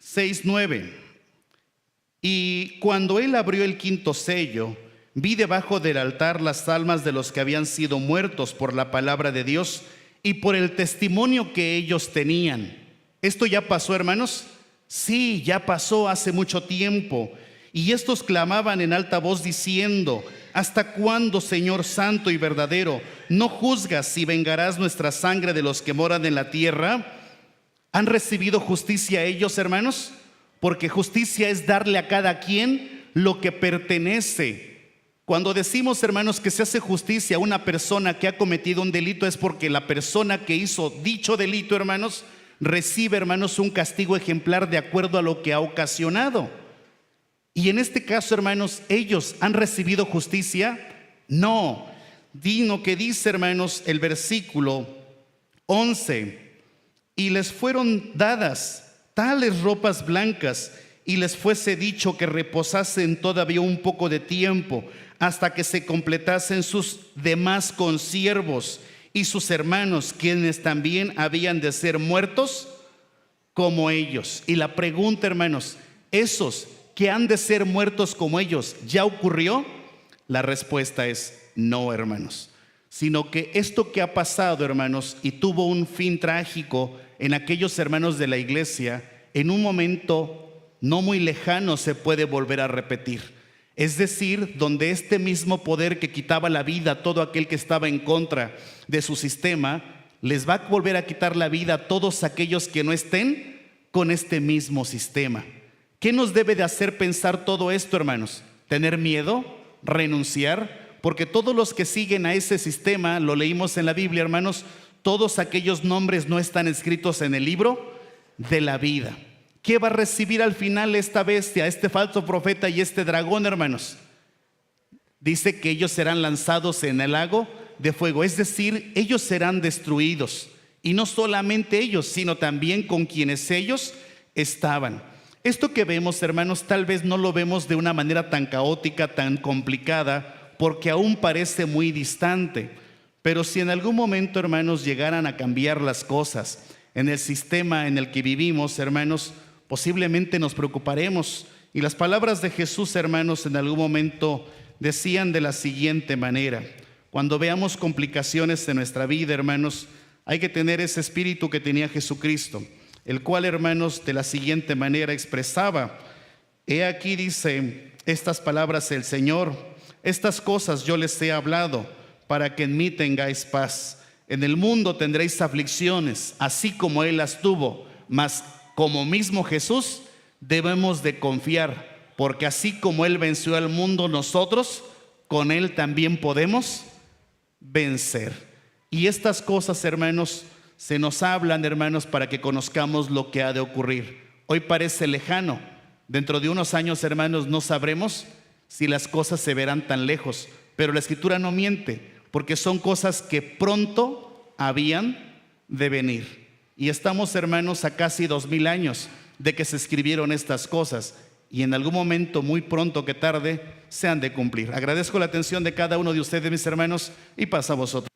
6:9. Y cuando él abrió el quinto sello, vi debajo del altar las almas de los que habían sido muertos por la palabra de Dios y por el testimonio que ellos tenían. ¿Esto ya pasó, hermanos? Sí, ya pasó hace mucho tiempo. Y estos clamaban en alta voz diciendo: ¿hasta cuándo, Señor santo y verdadero, no juzgas y vengarás nuestra sangre de los que moran en la tierra? ¿Han recibido justicia ellos, hermanos? Porque justicia es darle a cada quien lo que pertenece. Cuando decimos, hermanos, que se hace justicia a una persona que ha cometido un delito, es porque la persona que hizo dicho delito, hermanos, recibe, hermanos, un castigo ejemplar de acuerdo a lo que ha ocasionado. Y en este caso, hermanos, ¿ellos han recibido justicia? No. Dino que dice, hermanos, el versículo 11: y les fueron dadas tales ropas blancas, y les fuese dicho que reposasen todavía un poco de tiempo, hasta que se completasen sus demás consiervos. y sus hermanos, quienes también habían de ser muertos como ellos. Y la pregunta, hermanos, ¿esos que han de ser muertos como ellos ya ocurrió? La respuesta es no, hermanos, sino que esto que ha pasado, hermanos, y tuvo un fin trágico en aquellos hermanos de la iglesia, en un momento no muy lejano se puede volver a repetir. Es decir, donde este mismo poder que quitaba la vida a todo aquel que estaba en contra de su sistema, les va a volver a quitar la vida a todos aquellos que no estén con este mismo sistema. ¿Qué nos debe de hacer pensar todo esto, hermanos? ¿Tener miedo? ¿Renunciar? Porque todos los que siguen a ese sistema, lo leímos en la Biblia, hermanos, todos aquellos nombres no están escritos en el libro de la vida. ¿Qué va a recibir al final esta bestia, este falso profeta y este dragón, hermanos? Dice que ellos serán lanzados en el lago de fuego, es decir, ellos serán destruidos. Y no solamente ellos, sino también con quienes ellos estaban. Esto que vemos, hermanos, tal vez no lo vemos de una manera tan caótica, tan complicada, porque aún parece muy distante. Pero si en algún momento, hermanos, llegaran a cambiar las cosas en el sistema en el que vivimos, hermanos, posiblemente nos preocuparemos. Y las palabras de Jesús, hermanos, en algún momento decían de la siguiente manera: cuando veamos complicaciones en nuestra vida, hermanos, hay que tener ese espíritu que tenía Jesucristo, el cual, hermanos, de la siguiente manera expresaba: he aquí, dice, estas palabras el Señor, estas cosas yo les he hablado para que en mí tengáis paz. En el mundo tendréis aflicciones, así como Él las tuvo, mas como mismo Jesús debemos de confiar, porque así como Él venció al mundo, nosotros con Él también podemos vencer. Y estas cosas, hermanos, se nos hablan, hermanos, para que conozcamos lo que ha de ocurrir. Hoy parece lejano. Dentro de unos años, hermanos, no sabremos si las cosas se verán tan lejos. Pero la Escritura no miente, porque son cosas que pronto habían de venir. Y estamos, hermanos, a casi 2000 años de que se escribieron estas cosas. Y en algún momento, muy pronto que tarde, se han de cumplir. Agradezco la atención de cada uno de ustedes, mis hermanos, y pasa a vosotros.